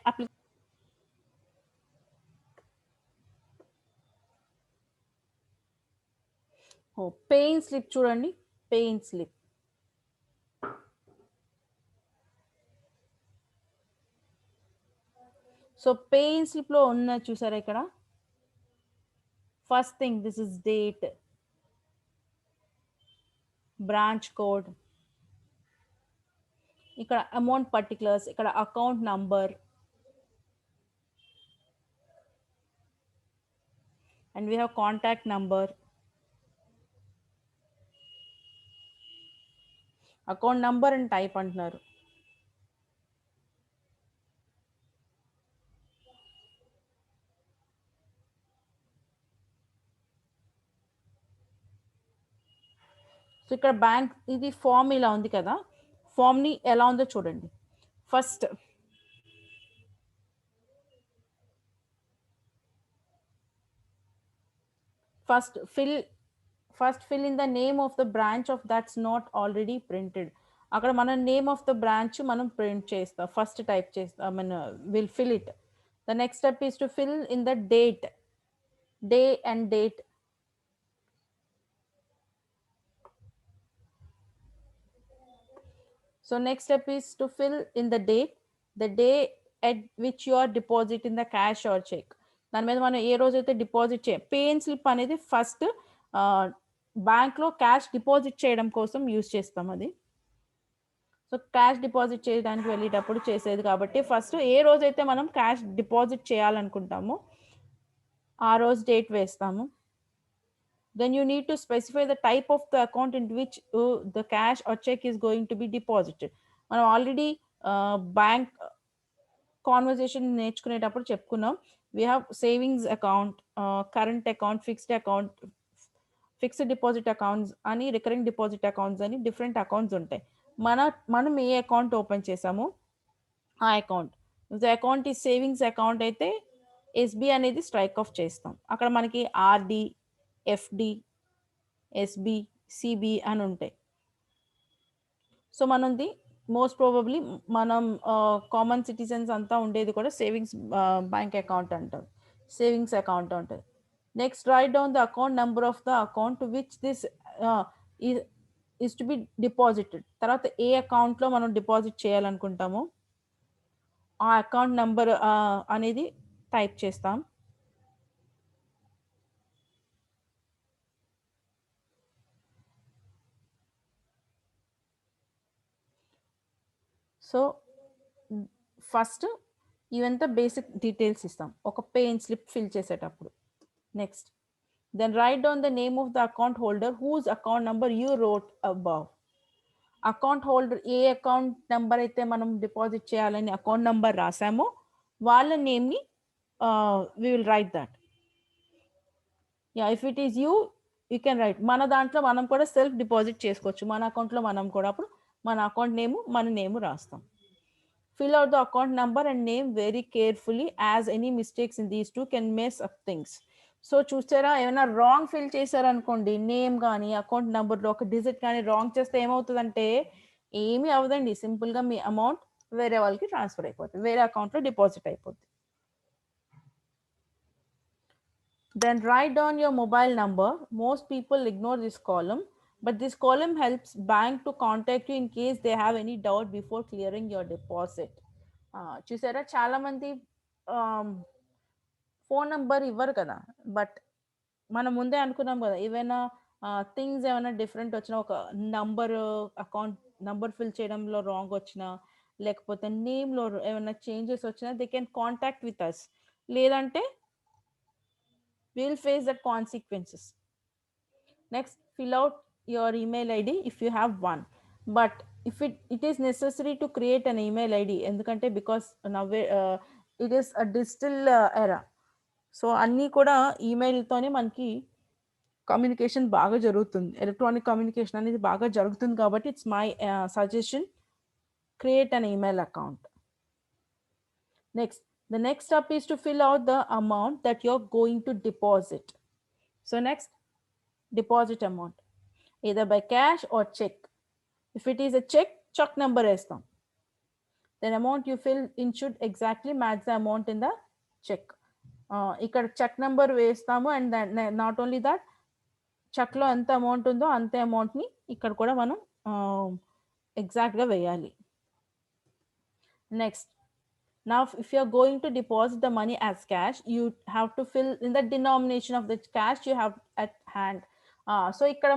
Speaker 3: పేయిన్ స్లిప్. చూడండి, pay in slip. So pay in slip లో ఉన్న చూసారా ఇక్కడ first thing, this is date, branch code, ఇక్కడ అమౌంట్ పర్టికులర్స్, ఇక్కడ account number, and we have contact number. Account number and type అంటున్నారు. సో ఇక్కడ బ్యాంక్ ఇది ఫామ్ ఇలా ఉంది కదా, ఫామ్ని ఎలా ఉందో చూడండి. First fill in the name of the branch of that's not already printed. అక్కడ మన నేమ్ ఆఫ్ ద బ్రాంచ్ మనం ప్రింట్ చేస్తాం, ఫస్ట్ టైప్ చేస్తాం, will fill it. The next step is to fill in the date, day and date. So next step is to fill in the date, the day at which you are depositing the cash or check. దాని మీద మనం ఏ రోజైతే deposit paying slip అనేది first బ్యాంక్లో cash deposit చేయడం కోసం use చేస్తాం అది. సో క్యాష్ డిపాజిట్ చేయడానికి వెళ్ళేటప్పుడు చేసేది కాబట్టి ఫస్ట్ ఏ రోజైతే మనం క్యాష్ డిపాజిట్ చేయాలనుకుంటామో ఆ రోజు డేట్ వేస్తాము. Then you need to specify the type of the account in which the cash or check is going to be deposited. మనం ఆల్రెడీ బ్యాంక్ కాన్వర్సేషన్ నేర్చుకునేటప్పుడు చెప్పుకున్నాం, we have savings account, current account, fixed deposit accounts అని, recurring deposit accounts అని different accounts ఉంటాయి. మనం ఏ account open చేసామో ఆ account, the account ఈ సేవింగ్స్ అకౌంట్ అయితే ఎస్బి అనేది స్ట్రైక్ ఆఫ్ చేస్తాం. అక్కడ మనకి ఆర్డి, ఎఫ్డి, ఎస్బి, సిబి అని ఉంటాయి. సో మనది మోస్ట్ ప్రాబబ్లీ మనం కామన్ సిటిజన్స్ అంతా ఉండేది కూడా సేవింగ్స్ బ్యాంక్ అకౌంట్ అంటారు, సేవింగ్స్ అకౌంట్ ఉంటుంది. Next right down the account number of the account to which this is to be deposited. తర్వాత ఏ అకౌంట్లో మనం డిపాజిట్ చేయాలనుకుంటామో ఆ అకౌంట్ నెంబర్ అనేది టైప్ చేస్తాం. సో ఫస్ట్ ఇవంతా బేసిక్ డీటెయిల్స్ ఇస్తాం ఒక పేయిన్ స్లిప్ ఫిల్ చేసేటప్పుడు. Next then right down the name of the account holder whose account number you wrote above. Account holder ఏ అకౌంట్ నెంబర్ అయితే మనం డిపాజిట్ చేయాలని అకౌంట్ నెంబర్ రాసామో వాళ్ళ నేమ్ని we will write that. If it is you can write. మన దాంట్లో మనం కూడా సెల్ఫ్ డిపాజిట్ చేసుకోవచ్చు, మన అకౌంట్లో మనం కూడా. అప్పుడు మన అకౌంట్ నేము మన నేము రాస్తాం. Fill out the account number and name very carefully as any mistakes in these two can mess up things. So చూసారా, ఏమైనా రాంగ్ ఫిల్ చేశారనుకోండి, నేమ్ కానీ అకౌంట్ నెంబర్లో ఒక డిజిట్ కానీ రాంగ్ చేస్తే ఏమవుతుందంటే ఏమీ అవ్వదండి, సింపుల్గా మీ అమౌంట్ వేరే వాళ్ళకి ట్రాన్స్ఫర్ అయిపోతుంది, వేరే అకౌంట్లో డిపాజిట్ అయిపోతుంది. Then write down your mobile number. Most people ignore this column, but this column helps bank to contact you in case they have any doubt before clearing your deposit. చూసారా, చాలా మంది phone number ఇవ్వరు కదా, but మనం ముందే అనుకున్నాం కదా, ఏవైనా థింగ్స్ ఏమైనా డిఫరెంట్ వచ్చినా, ఒక నంబర్ అకౌంట్ నంబర్ ఫిల్ చేయడంలో రాంగ్ వచ్చినా, లేకపోతే నేమ్లో ఏమైనా చేంజెస్ వచ్చినా they can contact with us. లేదంటే will face the consequences. Next, fill out your email ID if you have one. But if it is necessary to create an email ID, ఎందుకంటే because now it is a digital era. So అన్నీ కూడా ఈమెయిల్తోనే మనకి communication బాగా జరుగుతుంది, electronic communication అనేది బాగా జరుగుతుంది. కాబట్టి it's my suggestion, create an email account. Next, the next step is to fill out the amount that you're going to deposit. So next, deposit amount either by cash or check. If it is a check number వేస్తాం. Then amount you fill in should exactly match the amount in the check. ఇక్కడ check number వేస్తాము, and not only that, చెక్లో ఎంత amount ఉందో అంతే అమౌంట్ని ఇక్కడ కూడా మనం ఎగ్జాక్ట్గా వేయాలి. Next, now if you are going to deposit the money as cash, you have to fill in the denomination of the cash you have at hand. So ఇక్కడ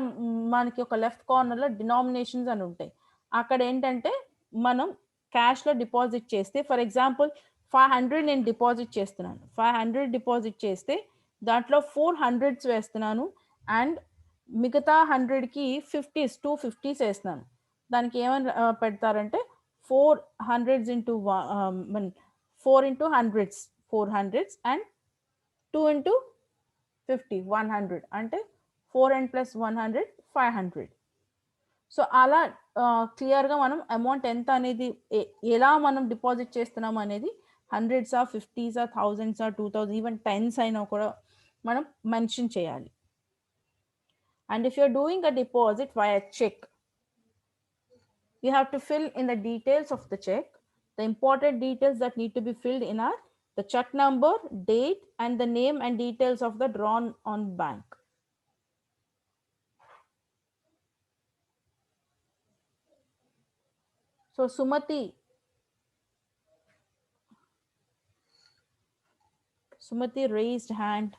Speaker 3: మనకి ఒక లెఫ్ట్ కార్నర్లో డినామినేషన్స్ అని ఉంటాయి. అక్కడ ఏంటంటే మనం క్యాష్లో డిపాజిట్ చేస్తే, ఫర్ ఎగ్జాంపుల్ 500 నేను డిపాజిట్ చేస్తున్నాను. 500 డిపాజిట్ చేస్తే దాంట్లో 400s వేస్తున్నాను, అండ్ మిగతా 100కి 250s వేస్తున్నాను. దానికి ఏమని పెడతారంటే 400s into 4 into 100s 400s and 2 into 50 100, అంటే 4 and plus 100 500. సో అలా క్లియర్గా మనం అమౌంట్ ఎంత అనేది ఎలా మనం డిపాజిట్ చేస్తున్నాం అనేది 100s, 50s, 1000s, 2000, even 10s అయినా కూడా మనం మెన్షన్ చేయాలి. And if you're doing a deposit via check, you have to fill in the details of the check. The important details that need to be filled in are the check number, date, and the name and details of the drawn on bank. So Sumati raised hand.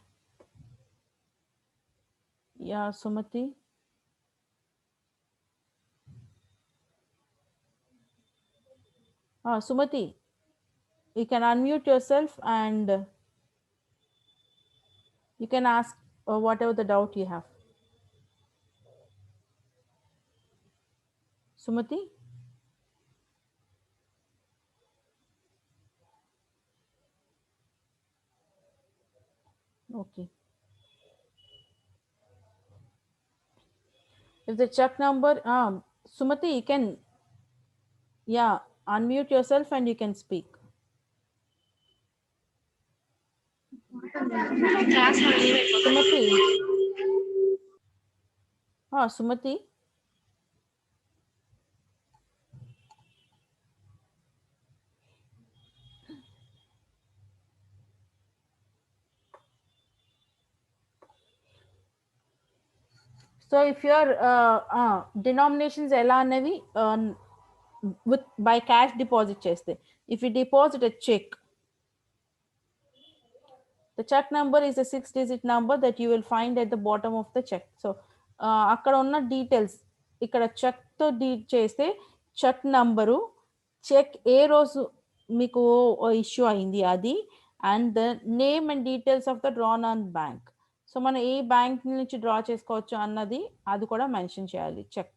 Speaker 3: Yeah, Sumati. Sumati, you can unmute yourself and you can ask whatever the doubt you have. Sumati? Okay. If the check number, Sumati, you can, yeah, unmute yourself and you can speak. Sumati. Sumati. So if your denominations ఎలా అనేవి with by cash deposit చేస్తే, if you deposit a check, the check number is a 6-digit number that you will find at the bottom of the check. So అక్కడ ఉన్న details ఇక్కడ చెక్తో చేస్తే check number, check ఏ రోజు మీకు issue అయింది అది, and the name and details of the drawn on bank. So మనం ఏ bank నుంచి డ్రా చేసుకోవచ్చు అన్నది అది కూడా మెన్షన్ చేయాలి చెక్.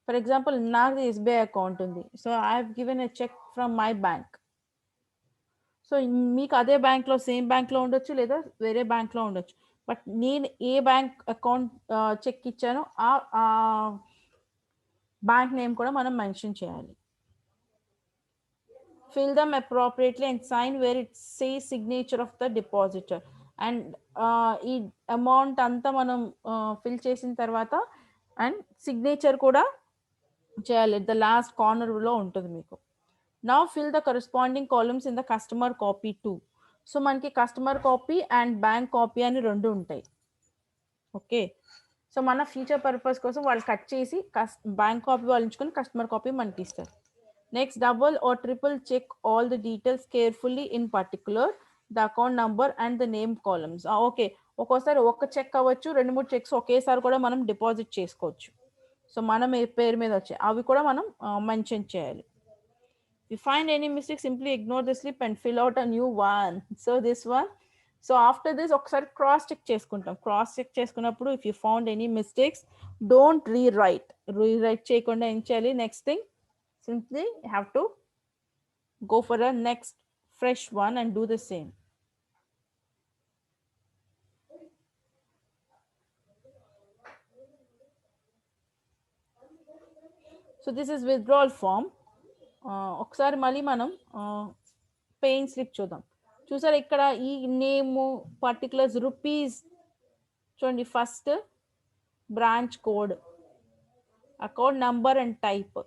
Speaker 3: ఫర్ ఎగ్జాంపుల్ నాకు ఎస్బీఐ అకౌంట్ ఉంది, so I have given a cheque from my bank. So మీకు అదే బ్యాంక్లో సేమ్ బ్యాంక్లో ఉండొచ్చు, లేదా వేరే బ్యాంక్లో ఉండొచ్చు, బట్ నేను ఏ బ్యాంక్ అకౌంట్ చెక్ ఇచ్చానో ఆ బ్యాంక్ నేమ్ కూడా మనం మెన్షన్ చేయాలి. Fill them appropriately and sign where it says signature of the depositor. And ఈ అమౌంట్ అంతా మనం ఫిల్ చేసిన తర్వాత అండ్ సిగ్నేచర్ కూడా చేయాలి, ద లాస్ట్ కార్నర్లో ఉంటుంది మీకు. Now fill the corresponding columns in the customer copy too. So మనకి customer copy and bank copy అని రెండు ఉంటాయి. ఓకే, సో మన ఫ్యూచర్ పర్పస్ కోసం వాళ్ళు కట్ చేసి బ్యాంక్ కాపీ వాళ్ళు ఉంచుకొని కస్టమర్ కాపీ మనకి ఇస్తారు. Next, double or triple check all the details carefully, in particular the account number and the name columns. Okay, ఒక్కోసారి ఒక్క చెక్ అవ్వచ్చు, 2-3 చెక్స్ ఒకేసారి కూడా మనం డిపాజిట్ చేసుకోవచ్చు. సో మనం ఏ పేరు మీద వచ్చాయి అవి కూడా మనం మెన్షన్ చేయాలి. If you find any mistake, simply ignore the slip and fill out a new one. So this one. So after this, ఒకసారి cross check చేసుకుంటాం. Cross check చేసుకున్నప్పుడు if you found any mistakes, don't rewrite. Rewrite చేయకుండా ఏం చేయాలి? Next thing, simply have to go for a next fresh one and do the same. So this is withdrawal form. ఒకసారి మళ్ళీ మనం pain slip చూద్దాం. చూసారు ఇక్కడ ఈ నేమ్ పర్టికులర్స్ రూపీస్ చూడండి, first branch code, account number and type,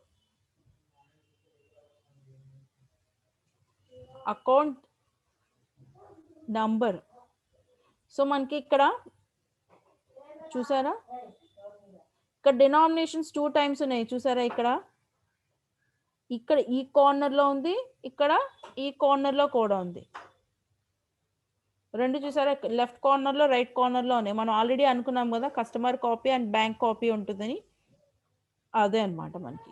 Speaker 3: account number. So మనకి ఇక్కడ చూసారా, ఇక్కడ డినామినేషన్స్ 2 times ఉన్నాయి. చూసారా ఇక్కడ ఇక్కడ ఈ కార్నర్ లో ఉంది, ఇక్కడ ఈ కార్నర్ లో కూడా ఉంది. రెండు చూసారా, లెఫ్ట్ కార్నర్ లో రైట్ కార్నర్ లో ఉన్నాయి. మనం ఆల్రెడీ అనుకున్నాం కదా customer copy and bank copy ఉంటుందని, అదే అన్నమాట మనకి.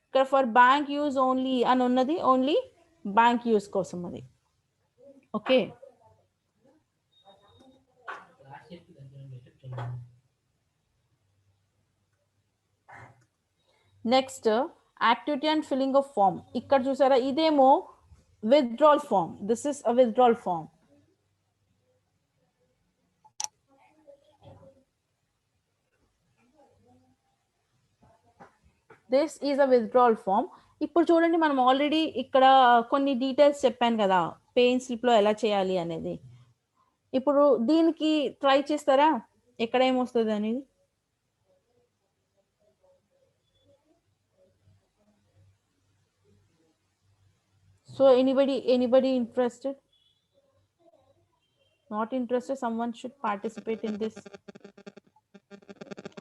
Speaker 3: ఇక్కడ ఫర్ బ్యాంక్ యూజ్ ఓన్లీ అని ఉన్నది, ఓన్లీ బ్యాంక్ యూజ్ కోసం అది. Okay, next activity and filling of form. ఇక్కడ చూసారా ఇదేమో withdrawal form. This is a withdrawal form. This is a withdrawal form. ఇప్పుడు చూడండి మనం ఆల్రెడీ ఇక్కడ కొన్ని డీటెయిల్స్ చెప్పాను కదా పెయిన్ స్లిప్ లో ఎలా చేయాలి అనేది. ఇప్పుడు దీనికి ట్రై చేస్తారా ఎక్కడ ఏమొస్తుంది అనేది? So anybody interested? Not interested? Someone should participate in this.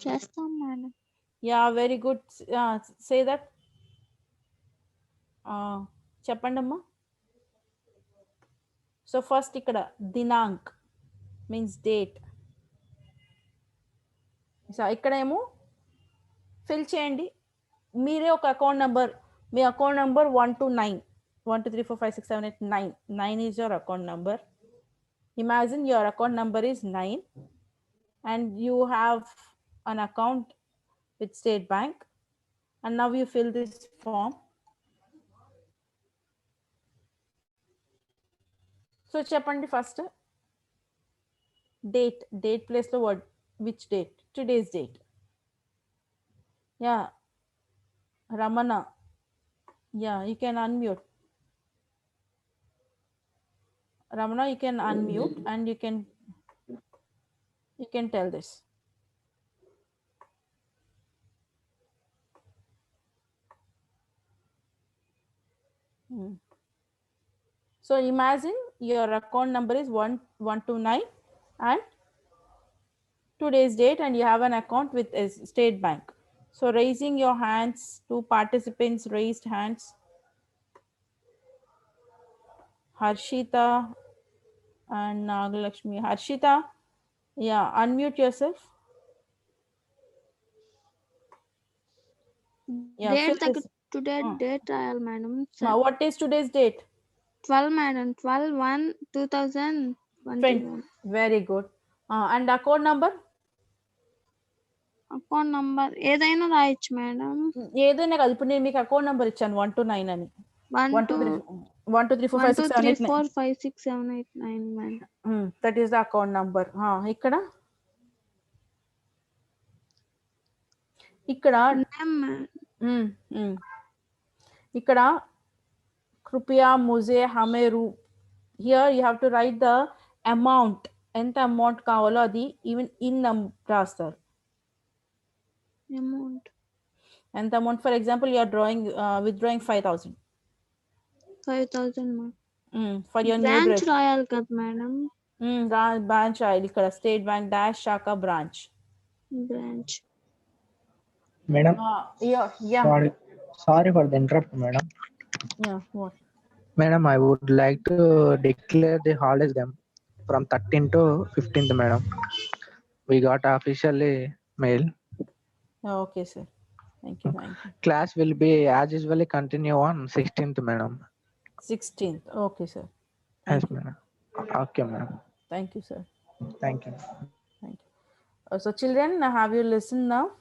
Speaker 6: చేస్తాం madam.
Speaker 3: Yeah, very good. Say that. చెప్పండి అమ్మా. సో ఫస్ట్ ఇక్కడ దినాంక్ మీన్స్ డేట్. సో ఇక్కడ ఏమో ఫిల్ చేయండి. మీరే ఒక account number, me account number 1 to 9, 1 2 3 4 5 6 7 8 9. 9 is your account number. Imagine your account number is 9 and you have an account with State Bank, and now you fill this form. So చెప్పండి first date place లో word, which date? Today's date. Yeah, Ramana. Yeah, you can unmute. Ramana, you can unmute and you can tell this. So imagine your account number is 1129 and today's date, and you have an account with a State Bank. So raising your hands, 2 participants raised hands. Harshita and Nagalakshmi. Harshita, yeah, unmute yourself. Yeah,
Speaker 6: today date రాయాలి madam.
Speaker 3: What is today's date?
Speaker 6: 12 madam. 12/1/2021.
Speaker 3: Very good. And account number?
Speaker 6: Account number ఏదైనా రాయొచ్చు madam.
Speaker 3: ఏదైనా కాదు, ఇప్పుడు నేను మీకు account number ఇచ్చాను 1 to 9 అని. 1 2 3 4 5 6 7 8
Speaker 6: 9 madam.
Speaker 3: That is the account number. ఇక్కడ ఇక్కడ కృపయా ముజే హమేరు. Here you have to write the amount, ఎంత అమౌంట్ కావాలో అది ఈవెన్ ఇన్ రాస్తారు.
Speaker 6: అమౌంట్
Speaker 3: ఎంత amount, for example you are withdrawing 5,000 for your new
Speaker 6: branch రాయాలి కదా మేడం.
Speaker 3: బ్రాంచ్ రాయాలి. ఇక్కడ స్టేట్ బ్యాంక్ డాష్ శాఖ branch.
Speaker 7: Madam,
Speaker 3: Yeah.
Speaker 7: sorry for the interrupt, madam.
Speaker 3: Yeah, what?
Speaker 7: Madam, I would like to declare the holidays them from 13th to 15th, madam. We got officially mail.
Speaker 3: Okay, sir. Thank you. Thank you.
Speaker 7: Class will be as usually continue on 16th, madam.
Speaker 3: 16th. Okay, sir.
Speaker 7: Yes,
Speaker 3: Thank you.
Speaker 7: madam. Okay, madam.
Speaker 3: Thank you, sir.
Speaker 7: Thank you.
Speaker 3: Thank you. So children, have you listened now?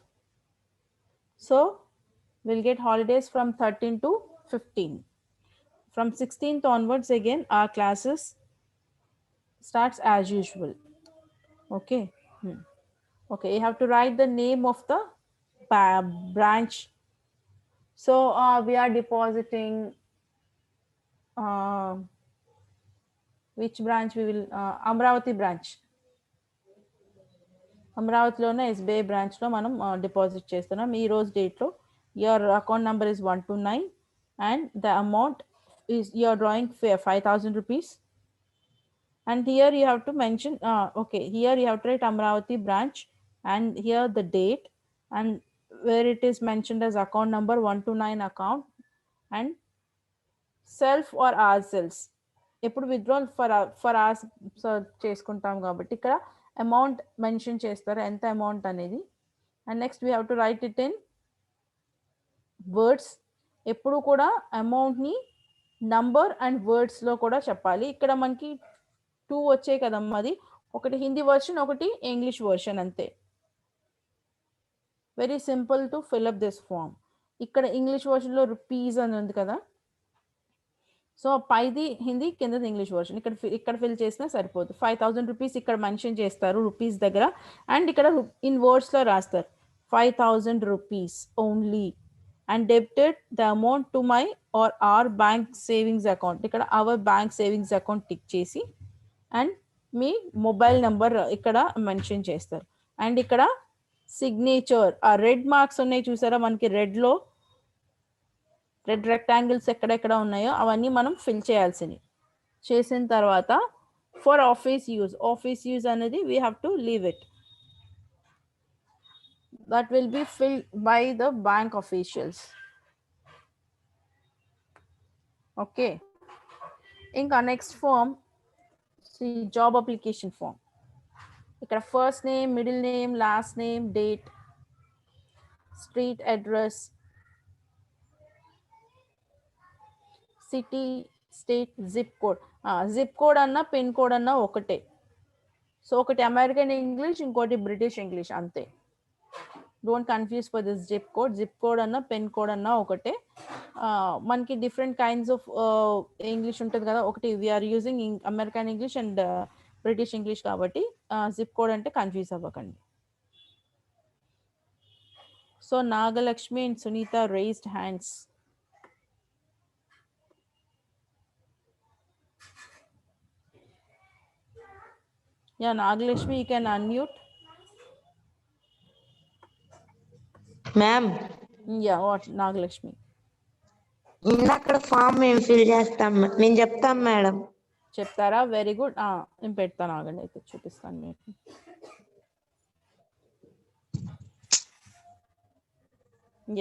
Speaker 3: So we'll get holidays from 13 to 15. From 16th onwards, again, our classes starts as usual. Okay. Okay, you have to write the name of the branch. So we are depositing which branch we will Amravati branch. అమరావతిలోనే SBI బ్రాంచ్లో మనం deposit చేస్తున్నాం. ఈ రోజు డేట్లో your account number is 129 and the amount is you are drawing 5,000 rupees. And here you have to mention, okay, here you have to write Amravati branch and here the date and where it is mentioned as account number 129 account and self or ourselves. ఎప్పుడు withdrawal for ఆర్స్ చేసుకుంటాం కాబట్టి ఇక్కడ amount mention చేస్తారు ఎంత amount అనేది. And next we have to right it in words. ఎప్పుడు కూడా అమౌంట్ని నంబర్ అండ్ వర్డ్స్లో కూడా చెప్పాలి. ఇక్కడ మనకి 2 వచ్చాయి కదమ్మా, అది ఒకటి హిందీ వర్షన్ ఒకటి ఇంగ్లీష్ వర్షన్ అంతే. Very simple to fill up this form. ఇక్కడ ఇంగ్లీష్ వర్షన్లో రూపీస్ అని ఉంది కదా, సో పైది హిందీ కిందది ఇంగ్లీష్ వర్షన్. ఇక్కడ ఫిల్ చేసినా సరిపోదు. 5,000 rupees ఇక్కడ మెన్షన్ చేస్తారు రూపీస్ దగ్గర అండ్ ఇక్కడ ఇన్ వర్డ్స్లో రాస్తారు 5,000 rupees only and debited the amount to my or or bank savings account. ఇక్కడ our bank savings account tick చేసి అండ్ మీ మొబైల్ నెంబర్ ఇక్కడ మెన్షన్ చేస్తారు. అండ్ ఇక్కడ సిగ్నేచర్, ఆ రెడ్ మార్క్స్ ఉన్నాయి చూసారా మనకి, రెడ్ రెక్టాంగిల్స్ ఎక్కడెక్కడ ఉన్నాయో అవన్నీ మనం ఫిల్ చేయాల్సినవి. చేసిన తర్వాత ఫర్ ఆఫీస్ యూజ్ అనేది we have to leave it. That will be filled by the bank officials. Okay, ఇంకా next form job application form. ఇక్కడ first name, middle name, last name, date, street address, city, state, zip code. Zip code అన్నా pin code అన్నా ఒకటే. So ఒకటి American English, ఇంకోటి British English అంతే. Don't confuse for this zip code. Zip code అన్నా pin code అన్నా ఒకటే. మనకి డిఫరెంట్ కైండ్స్ ఆఫ్ ఇంగ్లీష్ ఉంటుంది కదా, ఒకటి we're using American English and British English కాబట్టి జిప్ కోడ్ అంటే కన్ఫ్యూజ్ అవ్వకండి. So Nagalakshmi and Sunitha raised hands. Yeah, Nagalakshmi, you can unmute.
Speaker 5: Ma'am
Speaker 3: Yeah, what, Nagalakshmi?
Speaker 5: అక్కడ ఫామ్ మేము ఫిల్ చేస్తాం, నేను చెప్తాం మేడం.
Speaker 3: చెప్తారా? Very good. నేను పెడతాను, ఆగండి అయితే చూపిస్తాను మీకు.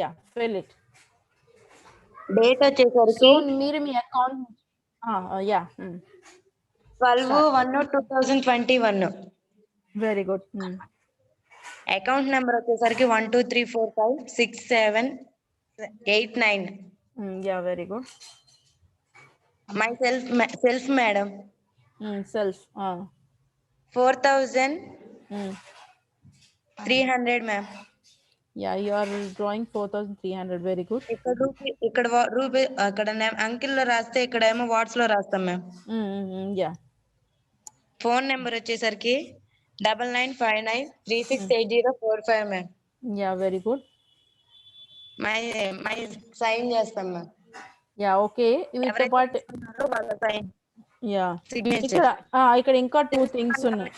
Speaker 3: Yeah, fill it.
Speaker 5: డేట్ వచ్చేసరికి
Speaker 3: మీరు మీ account yeah
Speaker 5: 12/1/2021.
Speaker 3: Very good.
Speaker 5: Account number వచ్చేసరికి 123456789.
Speaker 3: Yeah, very good.
Speaker 5: Myself madam
Speaker 3: self
Speaker 5: 4,300 ma'am.
Speaker 3: Yeah, you are drawing 4,300. Very good.
Speaker 5: ఇక్కడ రూపీ అక్కడ అంకిల్ లో రాస్తే ఇక్కడ ఏమో వాట్స్ లో రాస్తాం మ్యామ్.
Speaker 3: యా.
Speaker 5: ఫోన్ నెంబర్ వచ్చేసరికి 9959368045 ma'am.
Speaker 3: Yeah, very good.
Speaker 5: My sign చేస్తాం మ్యామ్.
Speaker 3: Yeah, okay. వీటితో పాటు యా ఇక్కడ ఇంకా 2 things ఉన్నాయి.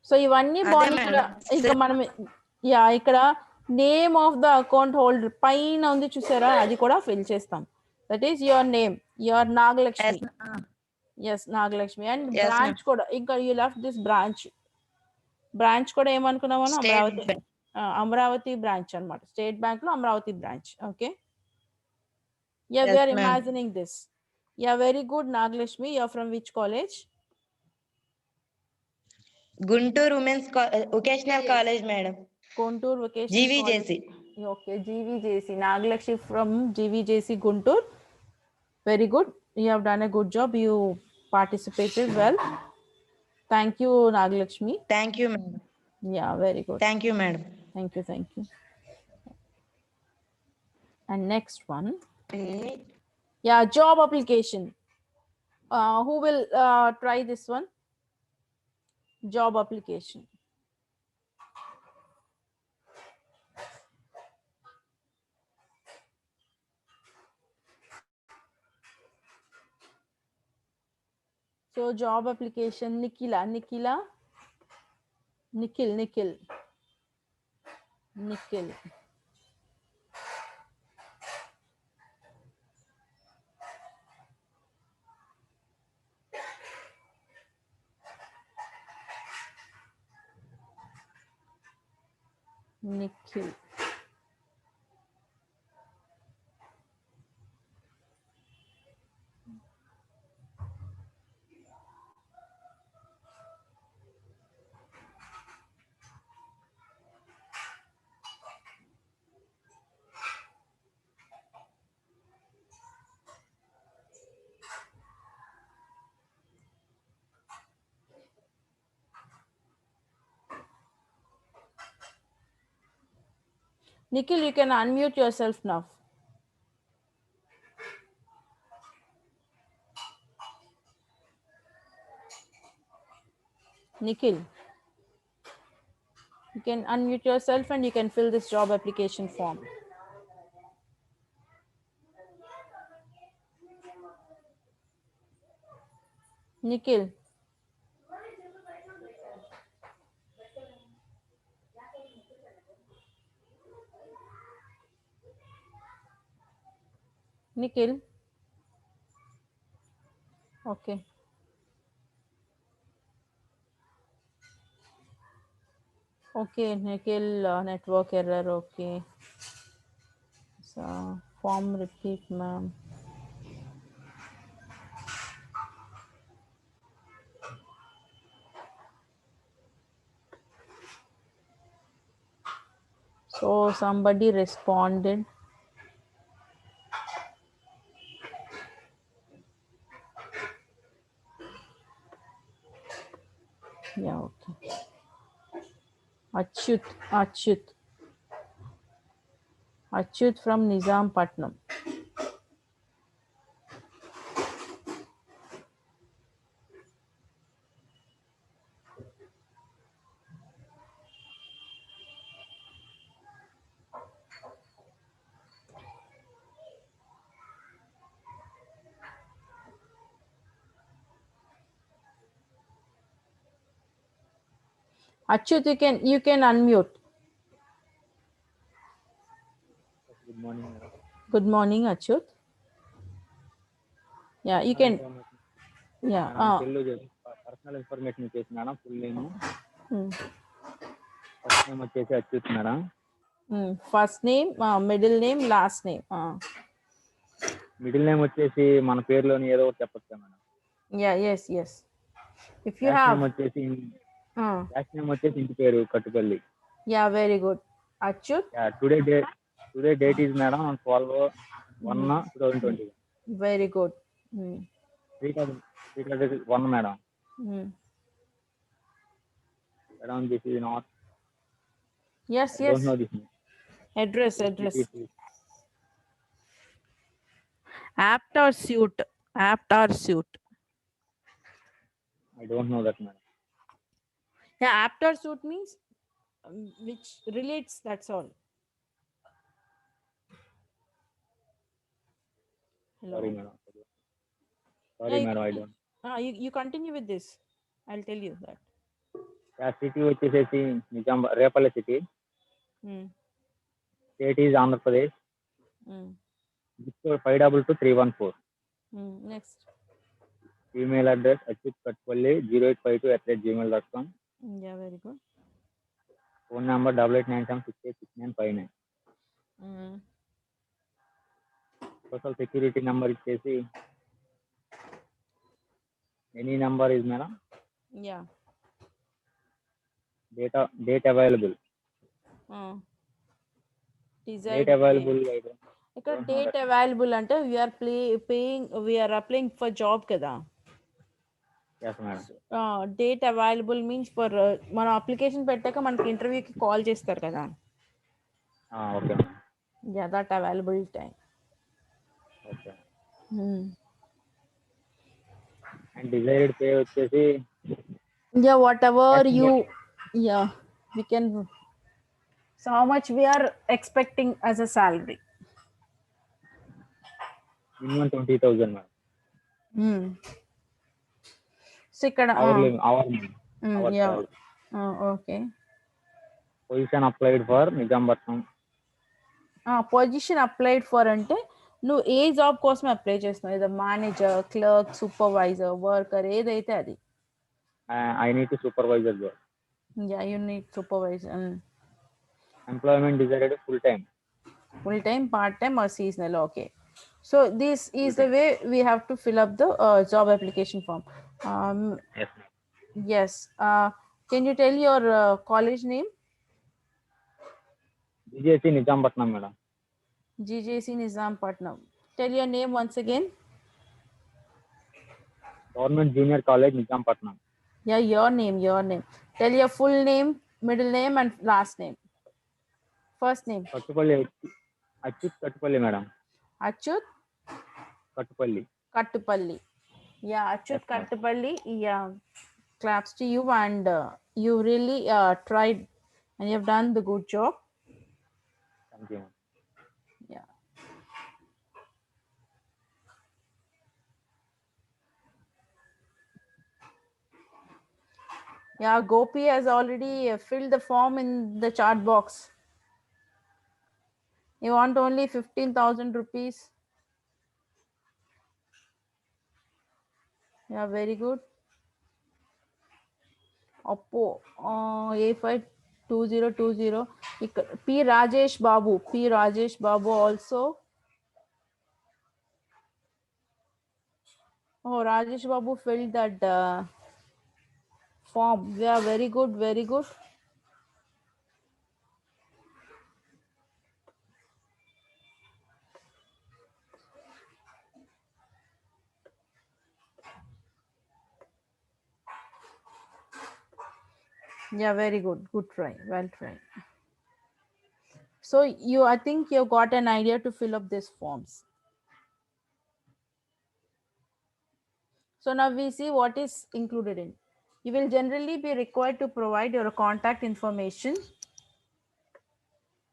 Speaker 3: సో ఇవన్నీ బాగుంది. ఇంకా మనం యా ఇక్కడ name of the account holder పైన ఉంది చూసారా, అది కూడా ఫిల్ చేస్తాం. That is your name, your Nagalakshmi. Yes, Nagalakshmi. And branch కూడా ఇంకా యూ లెఫ్ట్ దిస్ బ్రాంచ్ కూడా ఏమనుకున్నాము, అమరావతి బ్రాంచ్ అన్నమాట. స్టేట్ బ్యాంక్ లో Amaravati branch. Okay, yeah, we are imagining this. Yeah, very good, Naglashmi. You're from which college?
Speaker 5: Guntur Women's Vocational College, madam.
Speaker 3: Guntur Vocational College.
Speaker 5: GVJC.
Speaker 3: Okay, GVJC. Naglakshi from GVJC Guntur. Very good. You have done a good job. You participated well. Thank you, Naglakshmi.
Speaker 5: Thank you, madam.
Speaker 3: Yeah, very good.
Speaker 5: Thank you, madam.
Speaker 3: Thank you. Thank you. And next one. Yeah, job application. Who will try this one? Job application. So job application, Nikhil. Nikhil. Nikhil, you can unmute yourself now. Nikhil, you can unmute yourself and you can fill this job application form. Nikhil. Nikhil. Okay. Okay, Nikhil, network error. Okay. So, form repeat, ma'am. So, somebody responded. Yeah, okay. Achyut from Nizampatnam. Achyut, you can unmute.
Speaker 8: Good morning, madam.
Speaker 3: Good morning, Achyut. Yeah, you can. Yeah.
Speaker 8: Personal information చేసి madam full name
Speaker 3: Hmm.
Speaker 8: First name వచ్చేసి Achyut madam.
Speaker 3: First name, middle name, last name.
Speaker 8: Middle name వచ్చేసి మన పేరులోని ఏదో ఒకటి చెప్పొచ్చా madam?
Speaker 3: Yeah, yes. If you
Speaker 8: last
Speaker 3: have.
Speaker 8: Name వచ్చేసి last name వచ్చేసి ఇంటి పేరు Kattupalli.
Speaker 3: Yeah, very good. Achyut.
Speaker 8: Yeah, today date is madam 12/1/2020.
Speaker 3: Very good.
Speaker 8: 3/1 madam. Madam, this is not.
Speaker 3: Yes.
Speaker 8: I don't know this name.
Speaker 3: Address. Apt or suit?
Speaker 8: I don't know that madam.
Speaker 3: Yeah, apt or suit means which relates, that's all. Hello.
Speaker 8: Sorry madam. I don't.
Speaker 3: You continue with this. I'll tell you that.
Speaker 8: Yeah, city వచ్చేసి Nizam Repalle city. State is Andhra Pradesh. Zip code 522314.
Speaker 3: Next.
Speaker 8: Email address achutkattupalli0852@gmail.com.
Speaker 3: Yeah, very good.
Speaker 8: Phone number 8897686959. Social security number ఇచ్చేసి Any number is madam.
Speaker 3: Yeah.
Speaker 8: Date available.
Speaker 3: Desired
Speaker 8: Date available.
Speaker 3: pay.
Speaker 8: I don't
Speaker 3: ఇక్కడ
Speaker 8: know
Speaker 3: date
Speaker 8: that.
Speaker 3: Available అంటే we are applying for job కదా.
Speaker 8: Yes madam.
Speaker 3: Date available means for మనం application పెట్టాక మనకి ఇంటర్వ్యూకి call చేస్తారు కదా.
Speaker 8: Okay madam.
Speaker 3: Yeah that available time.
Speaker 8: Okay. And desired pay వచ్చేసి
Speaker 3: Yeah, whatever you,
Speaker 8: estimate.
Speaker 3: yeah, we can. So how much we are expecting as a salary?
Speaker 8: minimum 20,000 madam.
Speaker 3: So ఇక్కడ
Speaker 8: Hourly hourly. Hour
Speaker 3: yeah,
Speaker 8: salary.
Speaker 3: okay.
Speaker 8: Position applied for Nizambatnam.
Speaker 3: Position applied for అంటే నువ్వు ఏ job కోసం apply చేస్తున్నావు, ఏదో manager, clerk, supervisor, worker, ఏదైతే అది.
Speaker 8: I need to supervisor job.
Speaker 3: Yeah, you need supervisor.
Speaker 8: Employment desired full time.
Speaker 3: Full time, part time, or seasonal. Okay. So this is the way we have to fill up the job application form.
Speaker 8: Yes.
Speaker 3: Yes. Can you tell your college name?
Speaker 8: GJC Nizambatnam madam.
Speaker 3: GJC Nizamapatnam. Tell your name once again.
Speaker 8: Government Junior College Nizambatnam.
Speaker 3: Yeah, your name. Tell your full name, middle name, and last name. First name.
Speaker 8: Achut Kattupalli madam.
Speaker 3: Achut Kattupalli. Yeah, Achut
Speaker 8: Yes,
Speaker 3: Kattupalli. Yeah, claps to you, and you really tried, and you have done the good job.
Speaker 8: Thank you.
Speaker 3: Yeah. Yeah, Gopi has already filled the form in the chat box. You want only 15,000 rupees. Yeah, very good. Oppo A52020. P Rajesh Babu also. Oh, Rajesh Babu filled that form. Yeah, very good. Yeah, very good. Good try. Well tried. So I think you got an idea to fill up these forms. So now we see what is included in. You will generally be required to provide your contact information,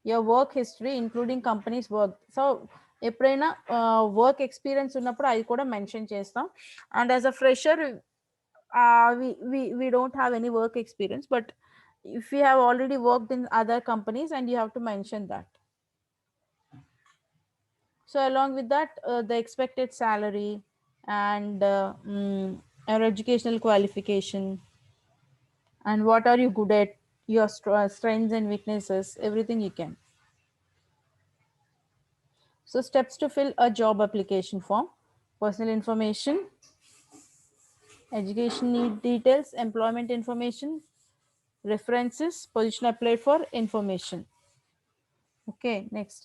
Speaker 3: your work history, including company's work. So ఎప్పుడైనా work experience ఉన్నప్పుడు అది కూడా mention చేస్తాం. And as a fresher we don't have any work experience, but if you have already worked in other companies, and you have to mention that. So along with that, the expected salary and your educational qualification, and what are you good at, your strengths and weaknesses, everything you can. So steps to fill a job application form: personal information, education need details, employment information, references, position applied for, information. Okay, next.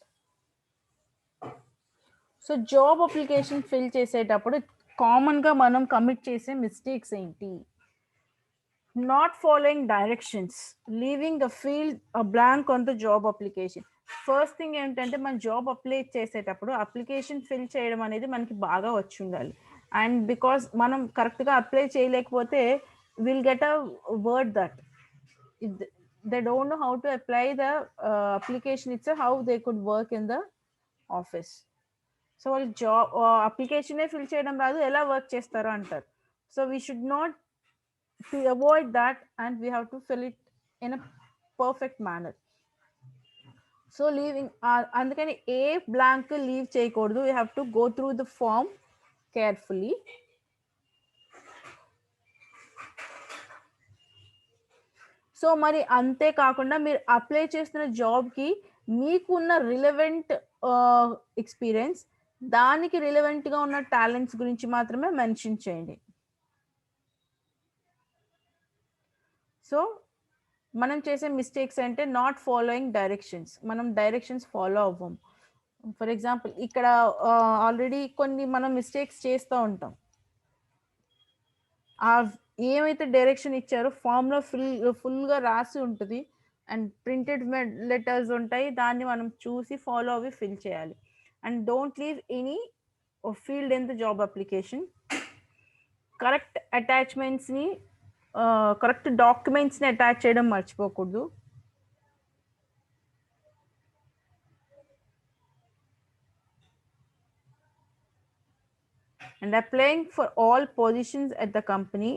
Speaker 3: So job application fill చేసేటప్పుడు కామన్గా మనం commit చేసే mistakes ఏంటి? Not following directions, leaving the field blank on the job application. First thing ఏంటంటే మనం job apply చేసేటప్పుడు application fill చేయడం అనేది మనకి బాగా వచ్చి ఉండాలి. అండ్ బికాస్ మనం కరెక్ట్గా అప్లై చేయలేకపోతే will get a word that they don't know how to apply the application itself, how they could work in the office. So వాళ్ళు జాబ్ అప్లికేషనే ఫిల్ చేయడం రాదు, ఎలా వర్క్ చేస్తారో అంటారు. So we should not avoid that, and we have to fill it in a perfect manner. So leaving, అందుకని ఏ blank leave చేయకూడదు. You have to go through the form carefully. So మరి అంతేకాకుండా మీరు అప్లై చేస్తున్న జాబ్కి మీకున్న రిలవెంట్ ఎక్స్పీరియన్స్, దానికి రిలవెంట్గా ఉన్న టాలెంట్స్ గురించి మాత్రమే మెన్షన్ చేయండి. సో మనం చేసే మిస్టేక్స్ అంటే నాట్ ఫాలోయింగ్ డైరెక్షన్స్, మనం డైరెక్షన్స్ ఫాలో అవ్వం. ఫర్ ఎగ్జాంపుల్ ఇక్కడ ఆల్రెడీ కొన్ని మనం మిస్టేక్స్ చేస్తూ ఉంటాం. ఆ ఏమైతే డైరెక్షన్ ఇచ్చారో ఫామ్లో ఫుల్గా రాసి ఉంటుంది అండ్ ప్రింటెడ్ లెటర్స్ ఉంటాయి, దాన్ని మనం చూసి ఫాలో అవి ఫిల్ చేయాలి. And don't leave any field in the job application. Correct అటాచ్మెంట్స్ని కరెక్ట్ డాక్యుమెంట్స్ని అటాచ్ చేయడం మర్చిపోకూడదు. And applying for all positions at the company.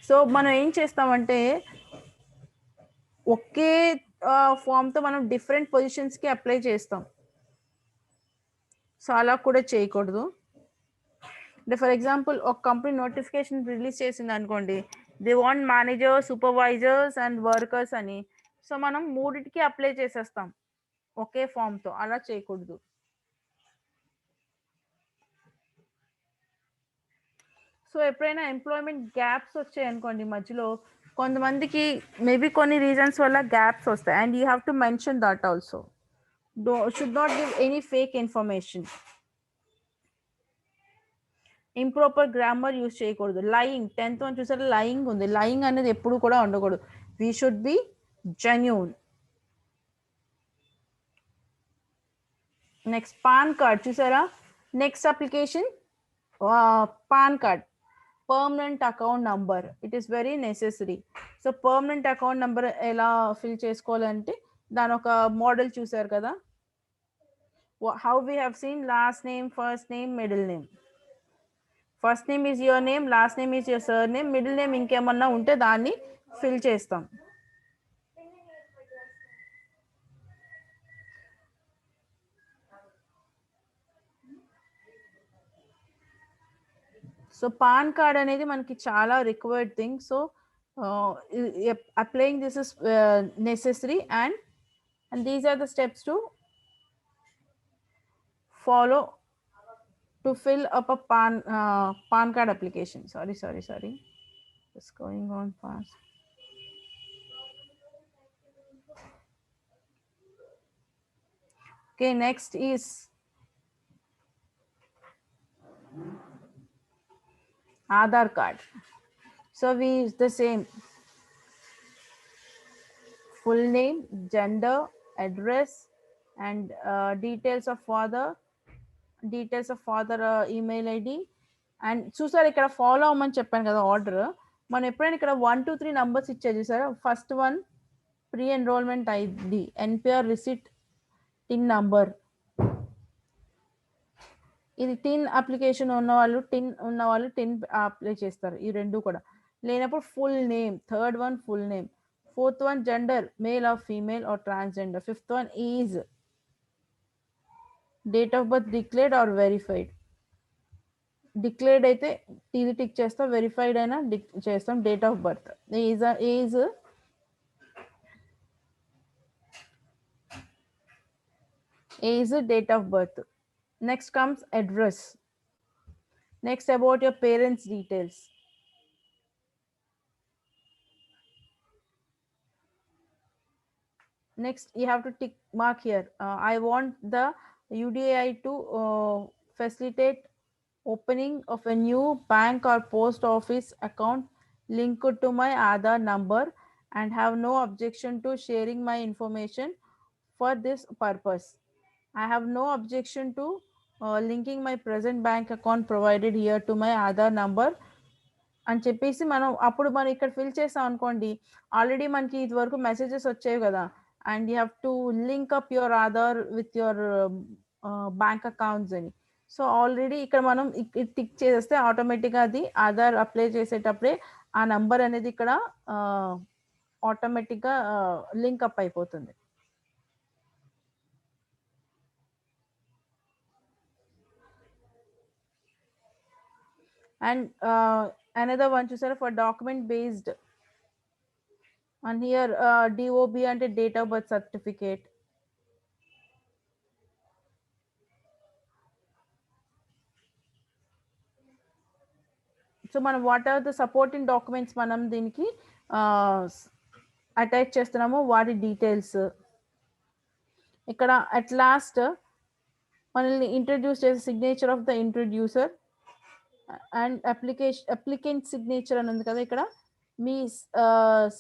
Speaker 3: So మనం ఏం చేస్తామంటే ఒకే ఫామ్తో మనం డిఫరెంట్ పొజిషన్స్కి అప్లై చేస్తాం. సో అలా కూడా చేయకూడదు. అంటే ఫర్ ఎగ్జాంపుల్ ఒక కంపెనీ నోటిఫికేషన్ రిలీజ్ చేసింది అనుకోండి, they want managers, supervisors and workers అని. సో మనం మూడింటికి అప్లై చేసేస్తాం ఒకే ఫామ్తో. అలా చేయకూడదు. సో ఎప్పుడైనా ఎంప్లాయ్మెంట్ గ్యాప్స్ వచ్చాయి అనుకోండి మధ్యలో, కొంతమందికి మేబీ కొన్ని రీజన్స్ వల్ల గ్యాప్స్ వస్తాయి, and you have to mention that also. Should not give any fake information. Improper grammar use చేయకూడదు. లయింగ్ 10th వన్ చూసారా, లయింగ్ ఉంది. లయింగ్ అనేది ఎప్పుడు కూడా ఉండకూడదు. We should be genuine. Next PAN card చూసారా, next application PAN card, permanent account number. It is very necessary. So permanent account number ఎలా fill చేసుకోవాలంటే దాని ఒక మోడల్ చూసారు కదా, how we have seen last name, first name, middle name. First name is your name, last name is your sir name, middle name ఇంకేమన్నా ఉంటే దాన్ని fill చేస్తాం. సో పాన్ కార్డ్ అనేది మనకి చాలా required thing. So applying this is necessary and these are the steps to follow to fill up a pan card application. Sorry, it's going on fast. Okay, next is Aadhaar card. So we use the same full name, gender, address, and details of father, email ID. And చూసారు ఇక్కడ follow అవ్వమని చెప్పాను కదా order. మనం ఎప్పుడైనా ఇక్కడ 1 2 3 numbers ఇచ్చేది చూసారా, first one pre enrolment ID, NPR receipt, TIN number. ఇది టిన్ అప్లికేషన్ ఉన్నవాళ్ళు టిన్ అప్లై చేస్తారు. ఈ రెండు కూడా లేనప్పుడు full name, third one full name, fourth one gender, male or female or transgender, fifth one is date of birth declared or verified. Declared అయితే ఇది tick చేస్తాం, వెరిఫైడ్ అయినా చేస్తాం. Date of birth, age date of birth. Next comes address. Next about your parents details. Next you have to tick mark here, I want the UDAI to facilitate opening of a new bank or post office account linked to my Aadhaar number and have no objection to sharing my information for this purpose. I have no objection to linking my present bank account provided here to my Aadhaar number అని చెప్పేసి మనం ఇక్కడ fill చేసాం అనుకోండి, already మనకి ఇది వరకు messages వచ్చాయి కదా, and you have to link up your Aadhaar with your bank accounts అని. సో ఆల్రెడీ ఇక్కడ మనం టిక్ చేసేస్తే ఆటోమేటిక్గా అది ఆధార్ అప్లై చేసేటప్పుడే ఆ నంబర్ అనేది ఇక్కడ ఆటోమేటిక్గా లింక్ అప్ అయిపోతుంది. అండ్ another one చూసారా, for document based, and here DOB అంటే date of birth certificate. So మనం what are the supporting documents మనం దీనికి అటాచ్ చేస్తున్నామో వాటి డీటెయిల్స్. ఇక్కడ అట్ లాస్ట్ మనల్ని ఇంట్రడ్యూస్ చేసే signature of the introducer and applicant signature అని ఉంది కదా, ఇక్కడ మీ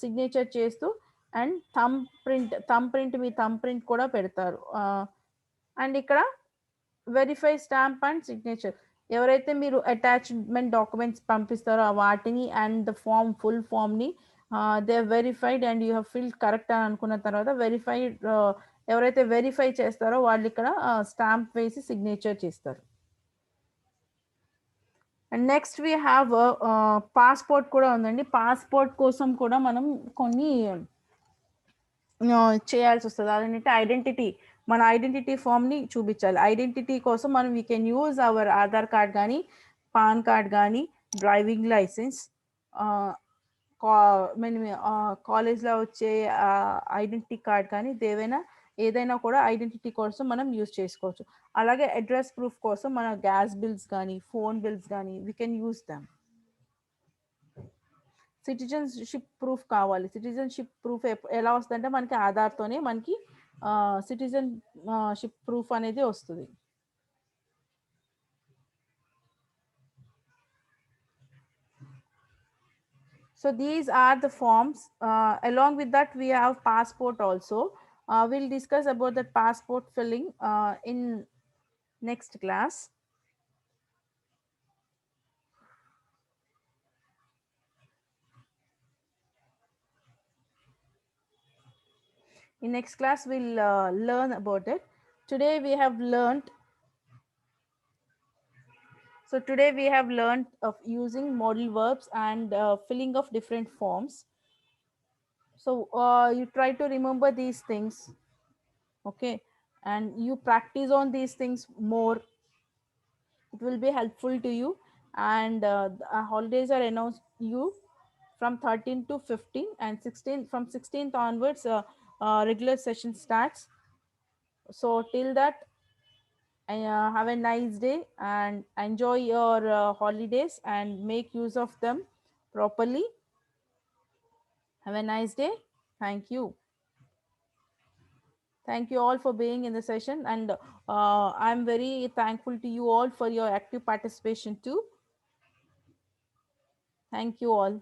Speaker 3: సిగ్నేచర్ చేస్తూ అండ్ థంబ్ ప్రింట్ మీ థంబ్ ప్రింట్ కూడా పెడతారు. అండ్ ఇక్కడ వెరిఫై స్టాంప్ అండ్ సిగ్నేచర్, ఎవరైతే మీరు అటాచ్మెంట్ డాక్యుమెంట్స్ పంపిస్తారో వాటిని అండ్ ద ఫుల్ ఫామ్ని they verified and you have filled correct అని అనుకున్న తర్వాత వెరిఫైడ్ ఎవరైతే వెరిఫై చేస్తారో వాళ్ళు ఇక్కడ స్టాంప్ వేసి సిగ్నేచర్ చేస్తారు. And next we have passport కూడా ఉందండి. పాస్పోర్ట్ కోసం కూడా మనం కొన్ని చేయాల్సి వస్తుంది. అదేంటంటే ఐడెంటిటీ, మన ఐడెంటిటీ ఫామ్ని చూపించాలి. ఐడెంటిటీ కోసం మనం we can use our Aadhaar card కానీ పాన్ కార్డ్ కానీ డ్రైవింగ్ లైసెన్స్, కాలేజ్లో వచ్చే ఐడెంటిటీ కార్డ్ కానీ ఏదైనా కూడా ఐడెంటిటీ కోసం మనం యూజ్ చేసుకోవచ్చు. అలాగే అడ్రస్ ప్రూఫ్ కోసం మన గ్యాస్ బిల్స్ కానీ ఫోన్ బిల్స్ కానీ we can use them. Citizenship proof కావాలి. సిటిజన్షిప్ ప్రూఫ్ ఎలా వస్తుందంటే మనకి ఆధార్తోనే మనకి సిటిజన్షిప్ ప్రూఫ్ అనేది వస్తుంది. So these are the forms. Along with that, we have passport also. We'll discuss about the passport filling in next class. In next class, we'll learn about it. Today we have learned. So today we have learned of using modal verbs and filling of different forms. So you try to remember these things, okay, and you practice on these things more. It will be helpful to you. And the holidays are announced you from 13 to 15 and 16. From 16th onwards, regular session starts. So till that, have a nice day and enjoy your holidays and make use of them properly. Have a nice day. Thank you. Thank you all for being in the session, and I'm very thankful to you all for your active participation too. Thank you all.